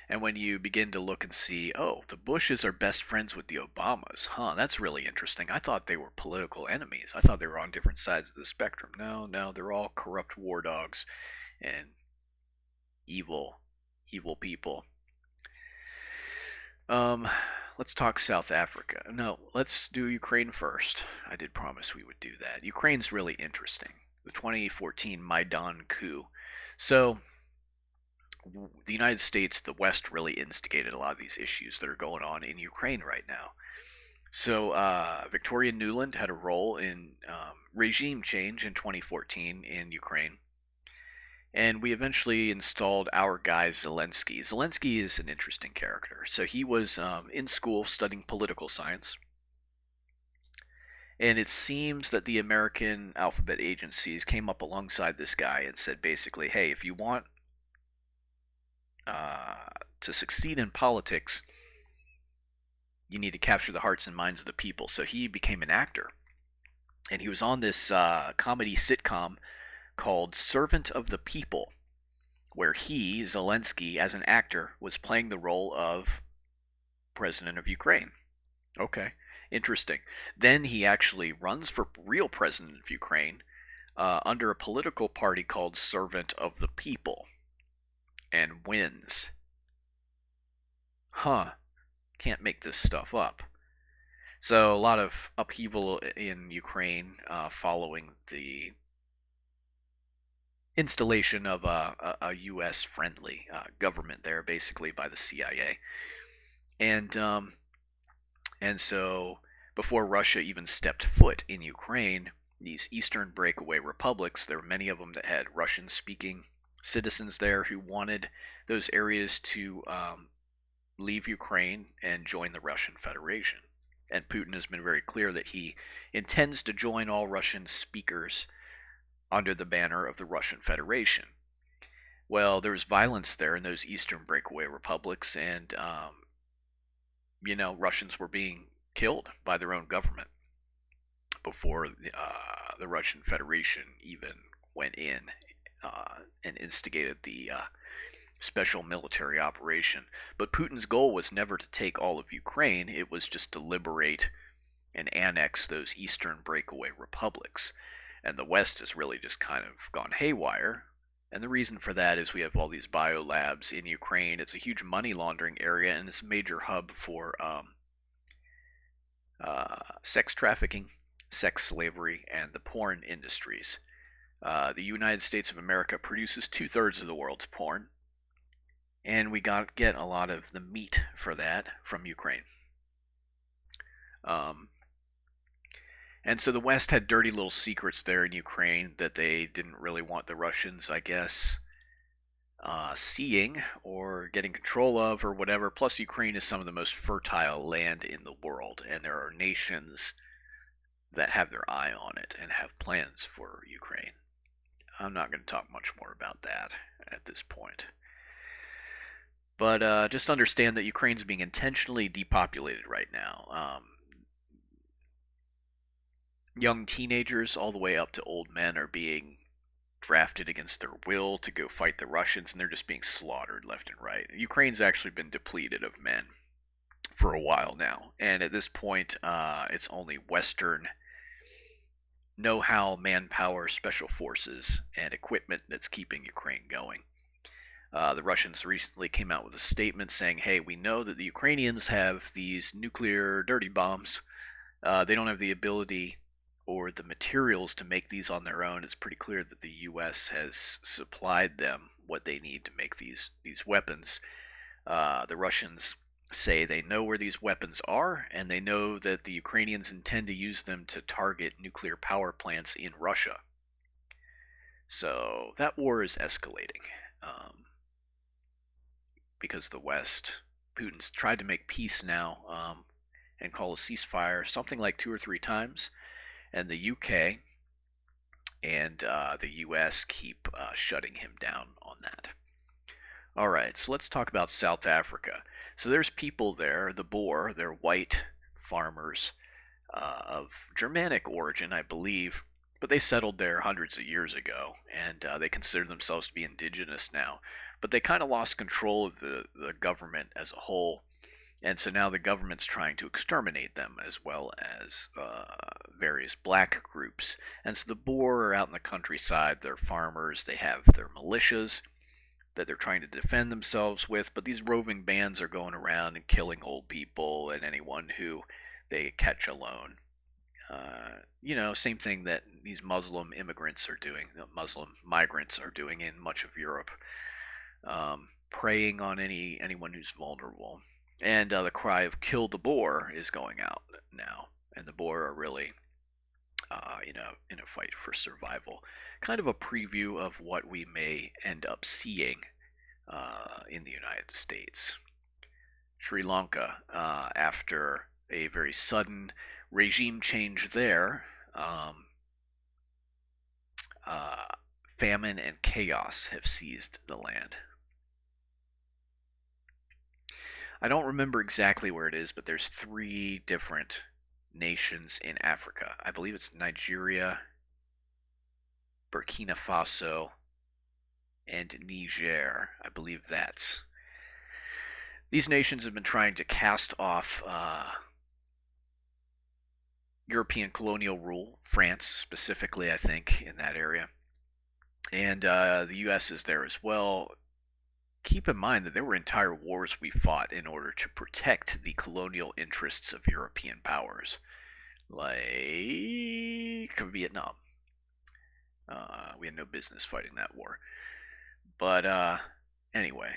Speaker 1: And when you begin to look and see, oh, the Bushes are best friends with the Obamas, huh, that's really interesting. I thought they were political enemies. I thought they were on different sides of the spectrum. No, no, they're all corrupt war dogs and evil, evil people. Um, let's talk South Africa. No, let's do Ukraine first. I did promise we would do that. Ukraine's really interesting. The 2014 Maidan coup. So, the United States, the West, really instigated a lot of these issues that are going on in Ukraine right now. So Victoria Nuland had a role in regime change in 2014 in Ukraine. And we eventually installed our guy Zelensky. Zelensky is an interesting character. So he was in school studying political science. And it seems that the American alphabet agencies came up alongside this guy and said basically, hey, if you want to succeed in politics, you need to capture the hearts and minds of the people. So he became an actor. And he was on this comedy sitcom called Servant of the People, where he, Zelensky, as an actor, was playing the role of president of Ukraine. Okay, interesting. Then he actually runs for real president of Ukraine under a political party called Servant of the People and wins. Huh. Can't make this stuff up. So a lot of upheaval in Ukraine following the installation of a U.S.-friendly government there, basically by the CIA, and so before Russia even stepped foot in Ukraine, these Eastern breakaway republics, there were many of them that had Russian-speaking citizens there who wanted those areas to leave Ukraine and join the Russian Federation. And Putin has been very clear that he intends to join all Russian speakers under the banner of the Russian Federation. Well, there was violence there in those eastern breakaway republics, and Russians were being killed by their own government before the Russian Federation even went in and instigated the special military operation. But Putin's goal was never to take all of Ukraine, it was just to liberate and annex those eastern breakaway republics. And the West has really just kind of gone haywire. And the reason for that is we have all these biolabs in Ukraine. It's a huge money laundering area, and it's a major hub for sex trafficking, sex slavery, and the porn industries. The United States of America produces 2/3 of the world's porn, and we get a lot of the meat for that from Ukraine. And so the West had dirty little secrets there in Ukraine that they didn't really want the Russians, I guess, seeing or getting control of or whatever. Plus, Ukraine is some of the most fertile land in the world, and there are nations that have their eye on it and have plans for Ukraine. I'm not going to talk much more about that at this point. But just understand that Ukraine's being intentionally depopulated right now. Young teenagers all the way up to old men are being drafted against their will to go fight the Russians, and they're just being slaughtered left and right. Ukraine's actually been depleted of men for a while now, and at this point, it's only Western know-how, manpower, special forces, and equipment that's keeping Ukraine going. The Russians recently came out with a statement saying, hey, we know that the Ukrainians have these nuclear dirty bombs. They don't have the ability or the materials to make these on their own. It's pretty clear that the U.S. has supplied them what they need to make these weapons. The Russians say they know where these weapons are, and they know that the Ukrainians intend to use them to target nuclear power plants in Russia. So that war is escalating. Because the West, Putin's tried to make peace now and call a ceasefire something like 2 or 3 times. And the UK and the U.S. keep shutting him down on that. All right, so let's talk about South Africa. So there's people there, the Boer, they're white farmers of Germanic origin, I believe, but they settled there hundreds of years ago, and they consider themselves to be indigenous now. But they kind of lost control of the government as a whole, and so now the government's trying to exterminate them as well as various black groups. And so the Boer are out in the countryside, they're farmers, they have their militias that they're trying to defend themselves with, but these roving bands are going around and killing old people and anyone who they catch alone. Same thing that these Muslim immigrants are doing, Muslim migrants are doing in much of Europe, preying on anyone who's vulnerable. And the cry of "Kill the Boer" is going out now, and the Boer are really, in a fight for survival. Kind of a preview of what we may end up seeing in the United States. Sri Lanka, after a very sudden regime change there, famine and chaos have seized the land. I don't remember exactly where it is, but there's 3 different nations in Africa. I believe it's Nigeria, Burkina Faso, and Niger. I believe that's. These nations have been trying to cast off European colonial rule, France specifically, I think, in that area. And the U.S. is there as well. Keep in mind that there were entire wars we fought in order to protect the colonial interests of European powers, like Vietnam. We had no business fighting that war. But anyway,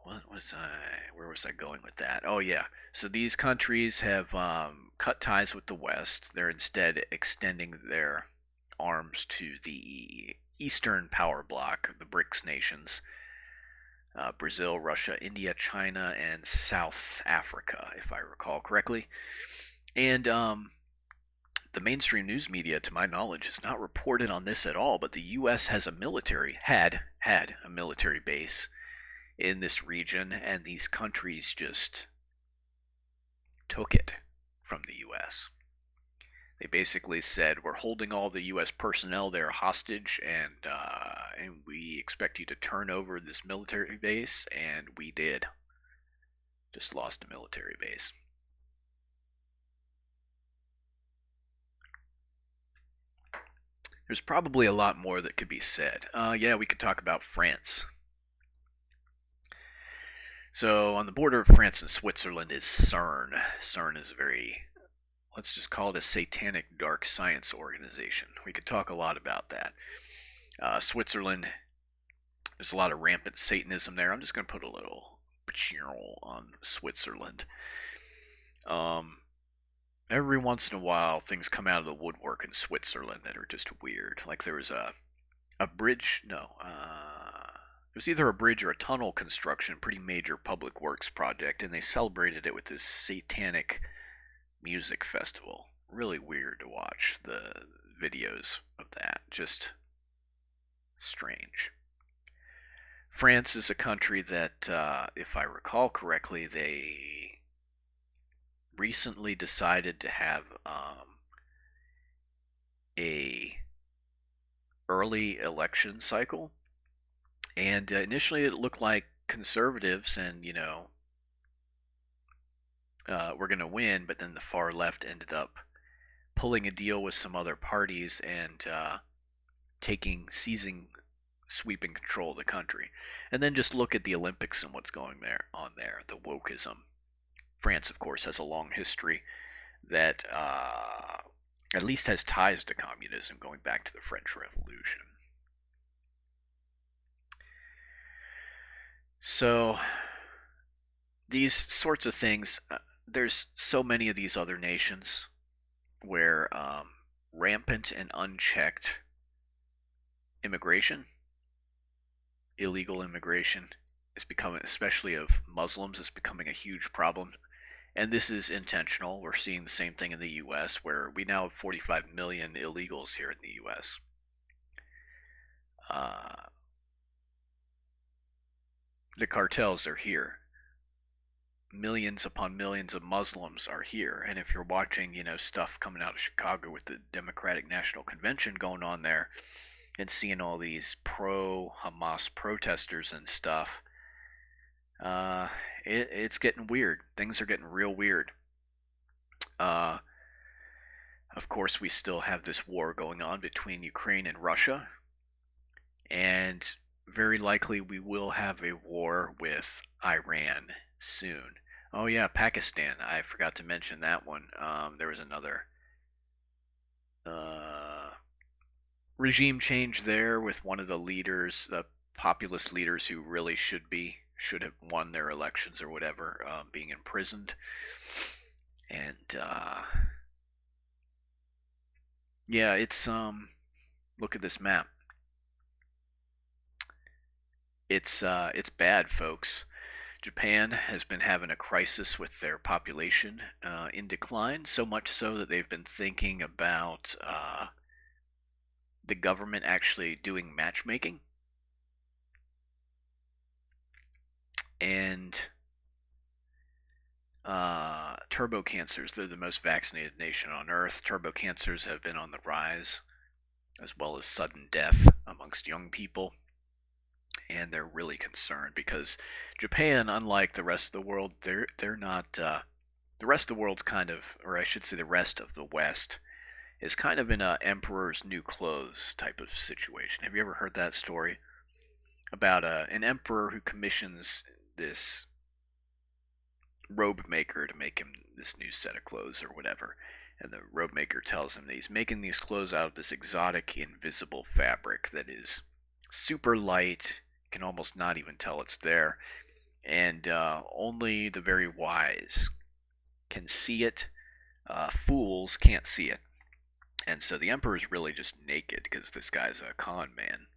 Speaker 1: where was I going with that? Oh yeah, so these countries have cut ties with the West. They're instead extending their arms to the Eastern power bloc, the BRICS nations. Brazil, Russia, India, China, and South Africa, if I recall correctly. And the mainstream news media, to my knowledge, has not reported on this at all, but the U.S. had a military base in this region, and these countries just took it from the U.S. They basically said, we're holding all the U.S. personnel there hostage, and we expect you to turn over this military base, and we did. Just lost a military base. There's probably a lot more that could be said. We could talk about France. So on the border of France and Switzerland is CERN. CERN is let's just call it a satanic dark science organization. We could talk a lot about that. Switzerland, there's a lot of rampant Satanism there. I'm just going to put a little on Switzerland. Every once in a while, things come out of the woodwork in Switzerland that are just weird. Like there was a bridge, it was either a bridge or a tunnel construction, pretty major public works project, and they celebrated it with this satanic music festival. Really weird to watch the videos of that. Just strange. France is a country that, if I recall correctly, they recently decided to have a early election cycle, and initially it looked like conservatives and we're going to win, but then the far left ended up pulling a deal with some other parties and seizing, sweeping control of the country. And then just look at the Olympics and what's going on there, the wokeism. France, of course, has a long history that at least has ties to communism going back to the French Revolution. So these sorts of things, there's so many of these other nations where rampant and unchecked immigration, illegal immigration, is becoming, especially of Muslims, is becoming a huge problem. And this is intentional. We're seeing the same thing in the U.S., where we now have 45 million illegals here in the U.S. Uh, the cartels are here. Millions upon millions of Muslims are here. And if you're watching, stuff coming out of Chicago with the Democratic National Convention going on there and seeing all these pro-Hamas protesters and stuff, it's getting weird. Things are getting real weird. Uh, of course, we still have this war going on between Ukraine and Russia, and very likely we will have a war with Iran soon. Oh yeah, Pakistan. I forgot to mention that one. There was another uh, regime change there with one of the leaders, the populist leaders who really should have won their elections or whatever, being imprisoned. And yeah, it's look at this map. It's bad, folks. Japan has been having a crisis with their population in decline, so much so that they've been thinking about the government actually doing matchmaking. And turbo cancers, they're the most vaccinated nation on earth. Turbo cancers have been on the rise, as well as sudden death amongst young people. And they're really concerned because Japan, unlike the rest of the world, they're not. The rest of the world's kind of, or I should say, the rest of the West is kind of in a emperor's new clothes type of situation. Have you ever heard that story about an emperor who commissions this robe maker to make him this new set of clothes or whatever? And the robe maker tells him that he's making these clothes out of this exotic, invisible fabric that is super light, can almost not even tell it's there, and only the very wise can see it. Fools can't see it. And so the emperor is really just naked because this guy's a con man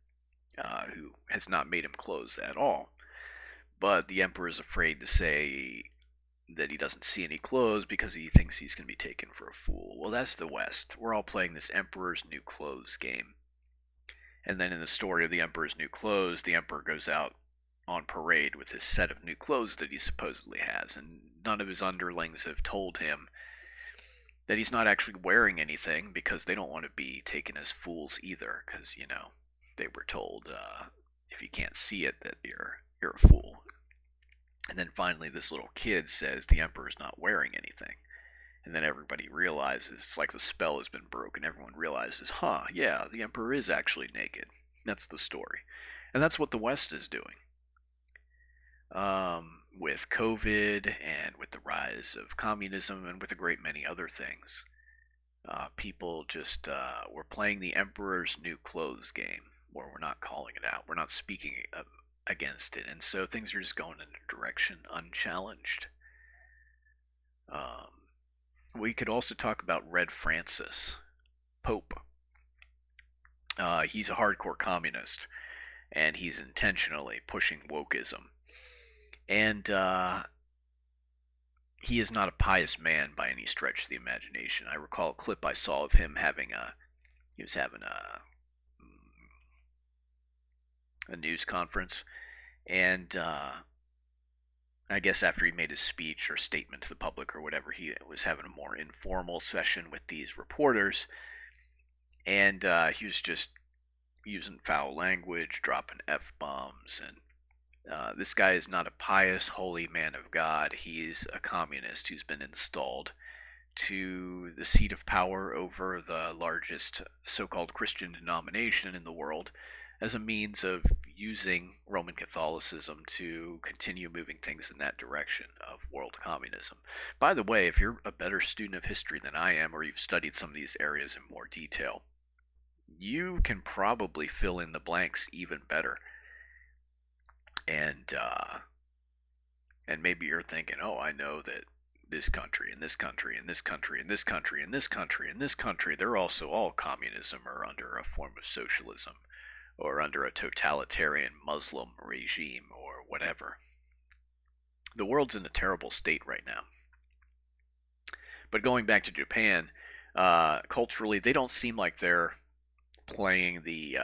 Speaker 1: who has not made him clothes at all. But the emperor is afraid to say that he doesn't see any clothes because he thinks he's going to be taken for a fool. Well, that's the West. We're all playing this emperor's new clothes game. And then in the story of the emperor's new clothes, the emperor goes out on parade with his set of new clothes that he supposedly has, and none of his underlings have told him that he's not actually wearing anything because they don't want to be taken as fools either, because they were told if you can't see it that you're a fool. And then finally this little kid says the emperor's not wearing anything, and then everybody realizes it's like the spell has been broken. Everyone realizes, yeah, the emperor is actually naked. That's the story, and that's what the West is doing. With COVID and with the rise of communism and with a great many other things. People just, we're playing the emperor's new clothes game, where we're not calling it out. We're not speaking against it. And so things are just going in a direction unchallenged. We could also talk about Red Francis, Pope. He's a hardcore communist, and he's intentionally pushing wokeism. And he is not a pious man by any stretch of the imagination. I recall a clip I saw of him having he was having a news conference, and I guess after he made his speech or statement to the public or whatever, he was having a more informal session with these reporters, and he was just using foul language, dropping F-bombs, and this guy is not a pious, holy man of God. He's a communist who's been installed to the seat of power over the largest so-called Christian denomination in the world as a means of using Roman Catholicism to continue moving things in that direction of world communism. By the way, if you're a better student of history than I am, or you've studied some of these areas in more detail, you can probably fill in the blanks even better. And maybe you're thinking, oh, I know that this country and this country and this country and this country and this country and this country, they're also all communism or under a form of socialism or under a totalitarian Muslim regime or whatever. The world's in a terrible state right now. But going back to Japan, culturally, they don't seem like they're playing the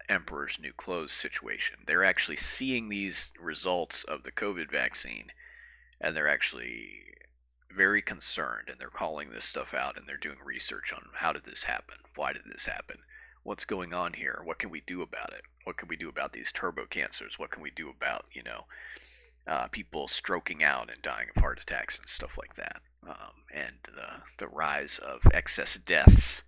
Speaker 1: Emperor's New Clothes situation. They're actually seeing these results of the COVID vaccine, and they're actually very concerned, and they're calling this stuff out, and they're doing research on how did this happen, why did this happen, what's going on here, what can we do about it, what can we do about these turbo cancers, what can we do about people stroking out and dying of heart attacks and stuff like that, and the rise of excess deaths.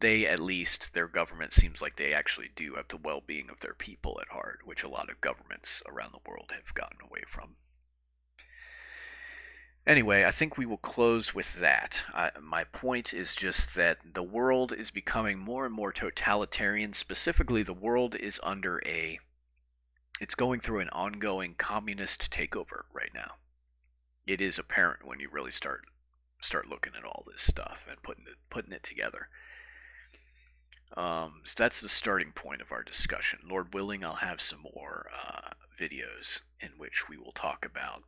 Speaker 1: They, at least, their government seems like they actually do have the well-being of their people at heart, which a lot of governments around the world have gotten away from. Anyway, I think we will close with that. My point is just that the world is becoming more and more totalitarian. Specifically, the world is it's going through an ongoing communist takeover right now. It is apparent when you really start looking at all this stuff and putting it together. So that's the starting point of our discussion. Lord willing, I'll have some more videos in which we will talk about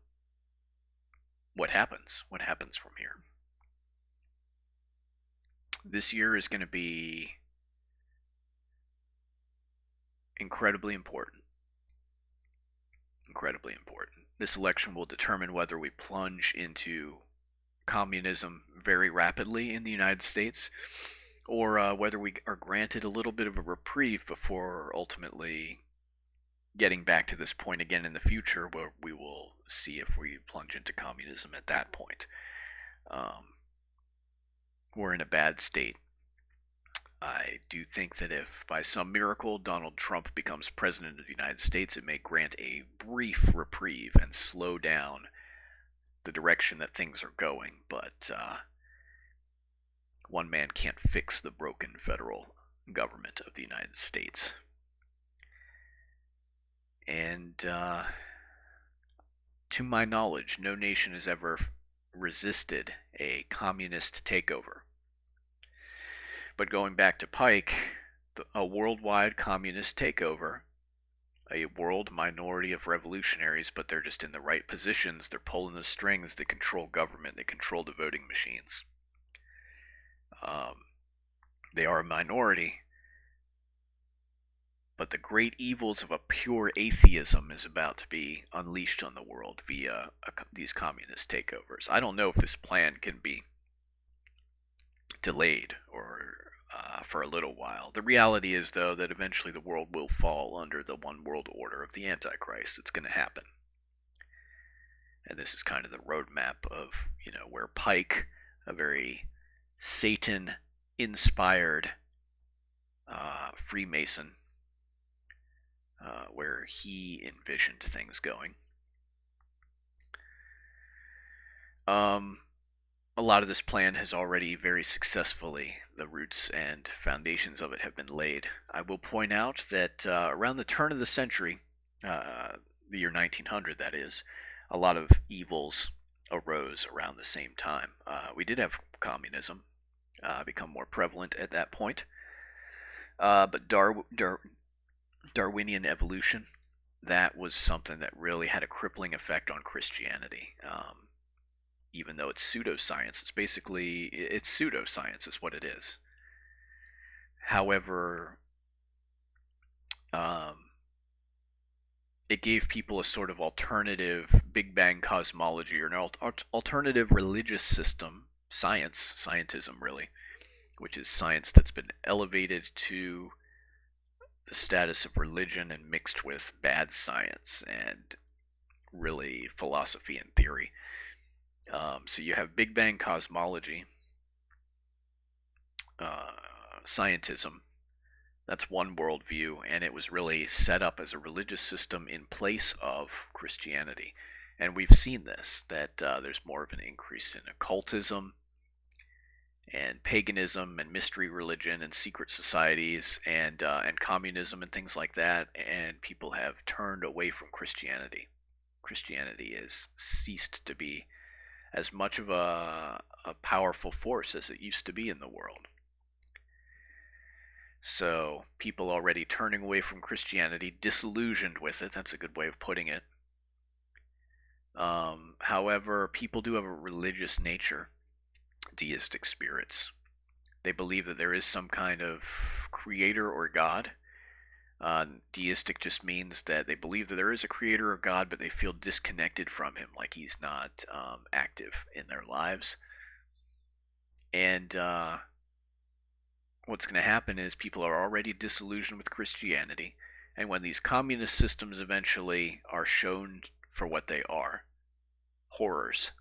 Speaker 1: what happens from here. This year is going to be incredibly important. Incredibly important. This election will determine whether we plunge into communism very rapidly in the United States, or whether we are granted a little bit of a reprieve before ultimately getting back to this point again in the future, where we will see if we plunge into communism at that point. We're in a bad state. I do think that if by some miracle Donald Trump becomes president of the United States, it may grant a brief reprieve and slow down the direction that things are going, but one man can't fix the broken federal government of the United States. And to my knowledge, no nation has ever resisted a communist takeover. But going back to Pike, a worldwide communist takeover, a world minority of revolutionaries, but they're just in the right positions, they're pulling the strings, they control government, they control the voting machines. They are a minority, but the great evils of a pure atheism is about to be unleashed on the world via these communist takeovers. I don't know if this plan can be delayed or for a little while. The reality is, though, that eventually the world will fall under the one world order of the Antichrist. It's going to happen. And this is kind of the roadmap of, where Pike, a very Satan-inspired Freemason, where he envisioned things going. A lot of this plan has already very successfully, the roots and foundations of it have been laid. I will point out that around the turn of the century, the year 1900 that is, a lot of evils arose around the same time. We did have communism become more prevalent at that point, but Darwinian evolution, that was something that really had a crippling effect on Christianity. Even though it's pseudoscience, it's pseudoscience is what it is. However, it gave people a sort of alternative Big Bang cosmology, or an alternative religious system, scientism really, which is science that's been elevated to the status of religion and mixed with bad science and really philosophy and theory. So you have Big Bang cosmology, scientism. That's one worldview, and it was really set up as a religious system in place of Christianity. And we've seen this, that there's more of an increase in occultism and paganism and mystery religion and secret societies and communism and things like that, and people have turned away from Christianity. Christianity has ceased to be as much of a powerful force as it used to be in the world. So people already turning away from Christianity, disillusioned with it, that's a good way of putting it, However, people do have a religious nature, deistic spirits. They believe that there is some kind of creator or God. Deistic just means that they believe that there is a creator or God, but they feel disconnected from him, like he's not active in their lives. And what's going to happen is people are already disillusioned with Christianity, and when these communist systems eventually are shown for what they are, horrors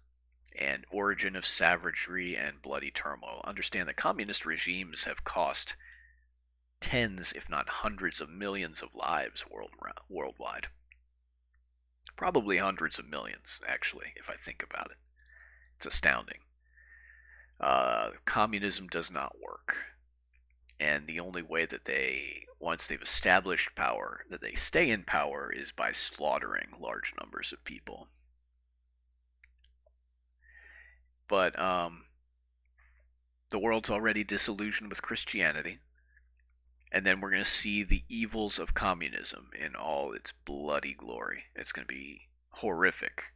Speaker 1: and origin of savagery and bloody turmoil, understand that communist regimes have cost tens, if not hundreds of millions of lives worldwide. Probably hundreds of millions, actually, if I think about it. It's astounding. Communism does not work. And the only way that once they've established power, that they stay in power is by slaughtering large numbers of people. But the world's already disillusioned with Christianity. And then we're going to see the evils of communism in all its bloody glory. It's going to be horrific.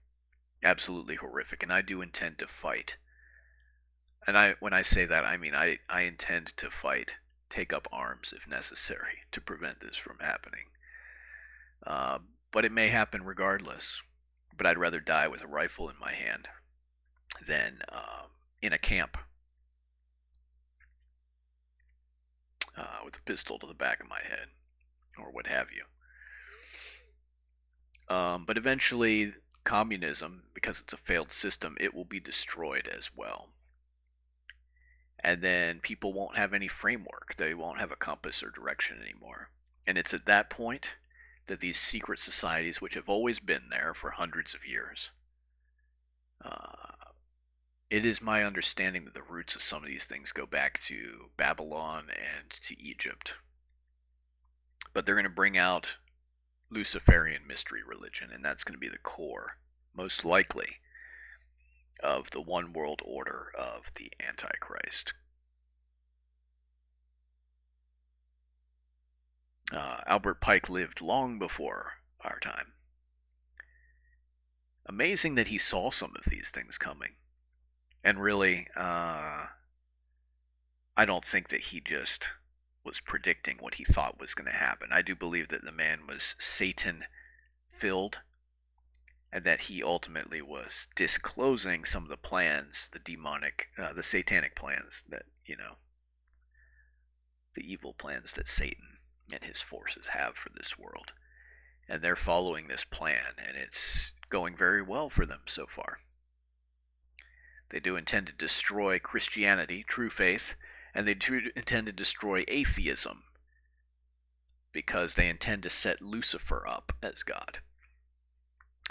Speaker 1: Absolutely horrific. And I do intend to fight. And when I say that, I mean I intend to fight. Take up arms if necessary to prevent this from happening. But it may happen regardless. But I'd rather die with a rifle in my hand than in a camp with a pistol to the back of my head, or what have you. But eventually, communism, because it's a failed system, it will be destroyed as well. And then people won't have any framework. They won't have a compass or direction anymore. And it's at that point that these secret societies, which have always been there for hundreds of years, it is my understanding that the roots of some of these things go back to Babylon and to Egypt. But they're going to bring out Luciferian mystery religion, and that's going to be the core, most likely, of the one world order of the Antichrist. Albert Pike lived long before our time. Amazing that he saw some of these things coming. And really, I don't think that he just was predicting what he thought was going to happen. I do believe that the man was Satan-filled, and that he ultimately was disclosing some of the plans, the demonic, the satanic plans that, the evil plans that Satan and his forces have for this world. And they're following this plan, and it's going very well for them so far. They do intend to destroy Christianity, true faith, and they do intend to destroy atheism, because they intend to set Lucifer up as God.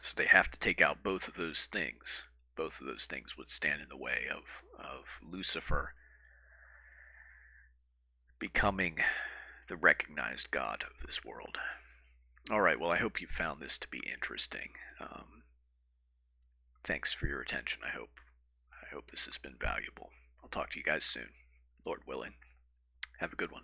Speaker 1: So they have to take out both of those things. Both of those things would stand in the way of Lucifer becoming the recognized God of this world. Alright, well, I hope you found this to be interesting. Thanks for your attention, I hope this has been valuable. I'll talk to you guys soon, Lord willing. Have a good one.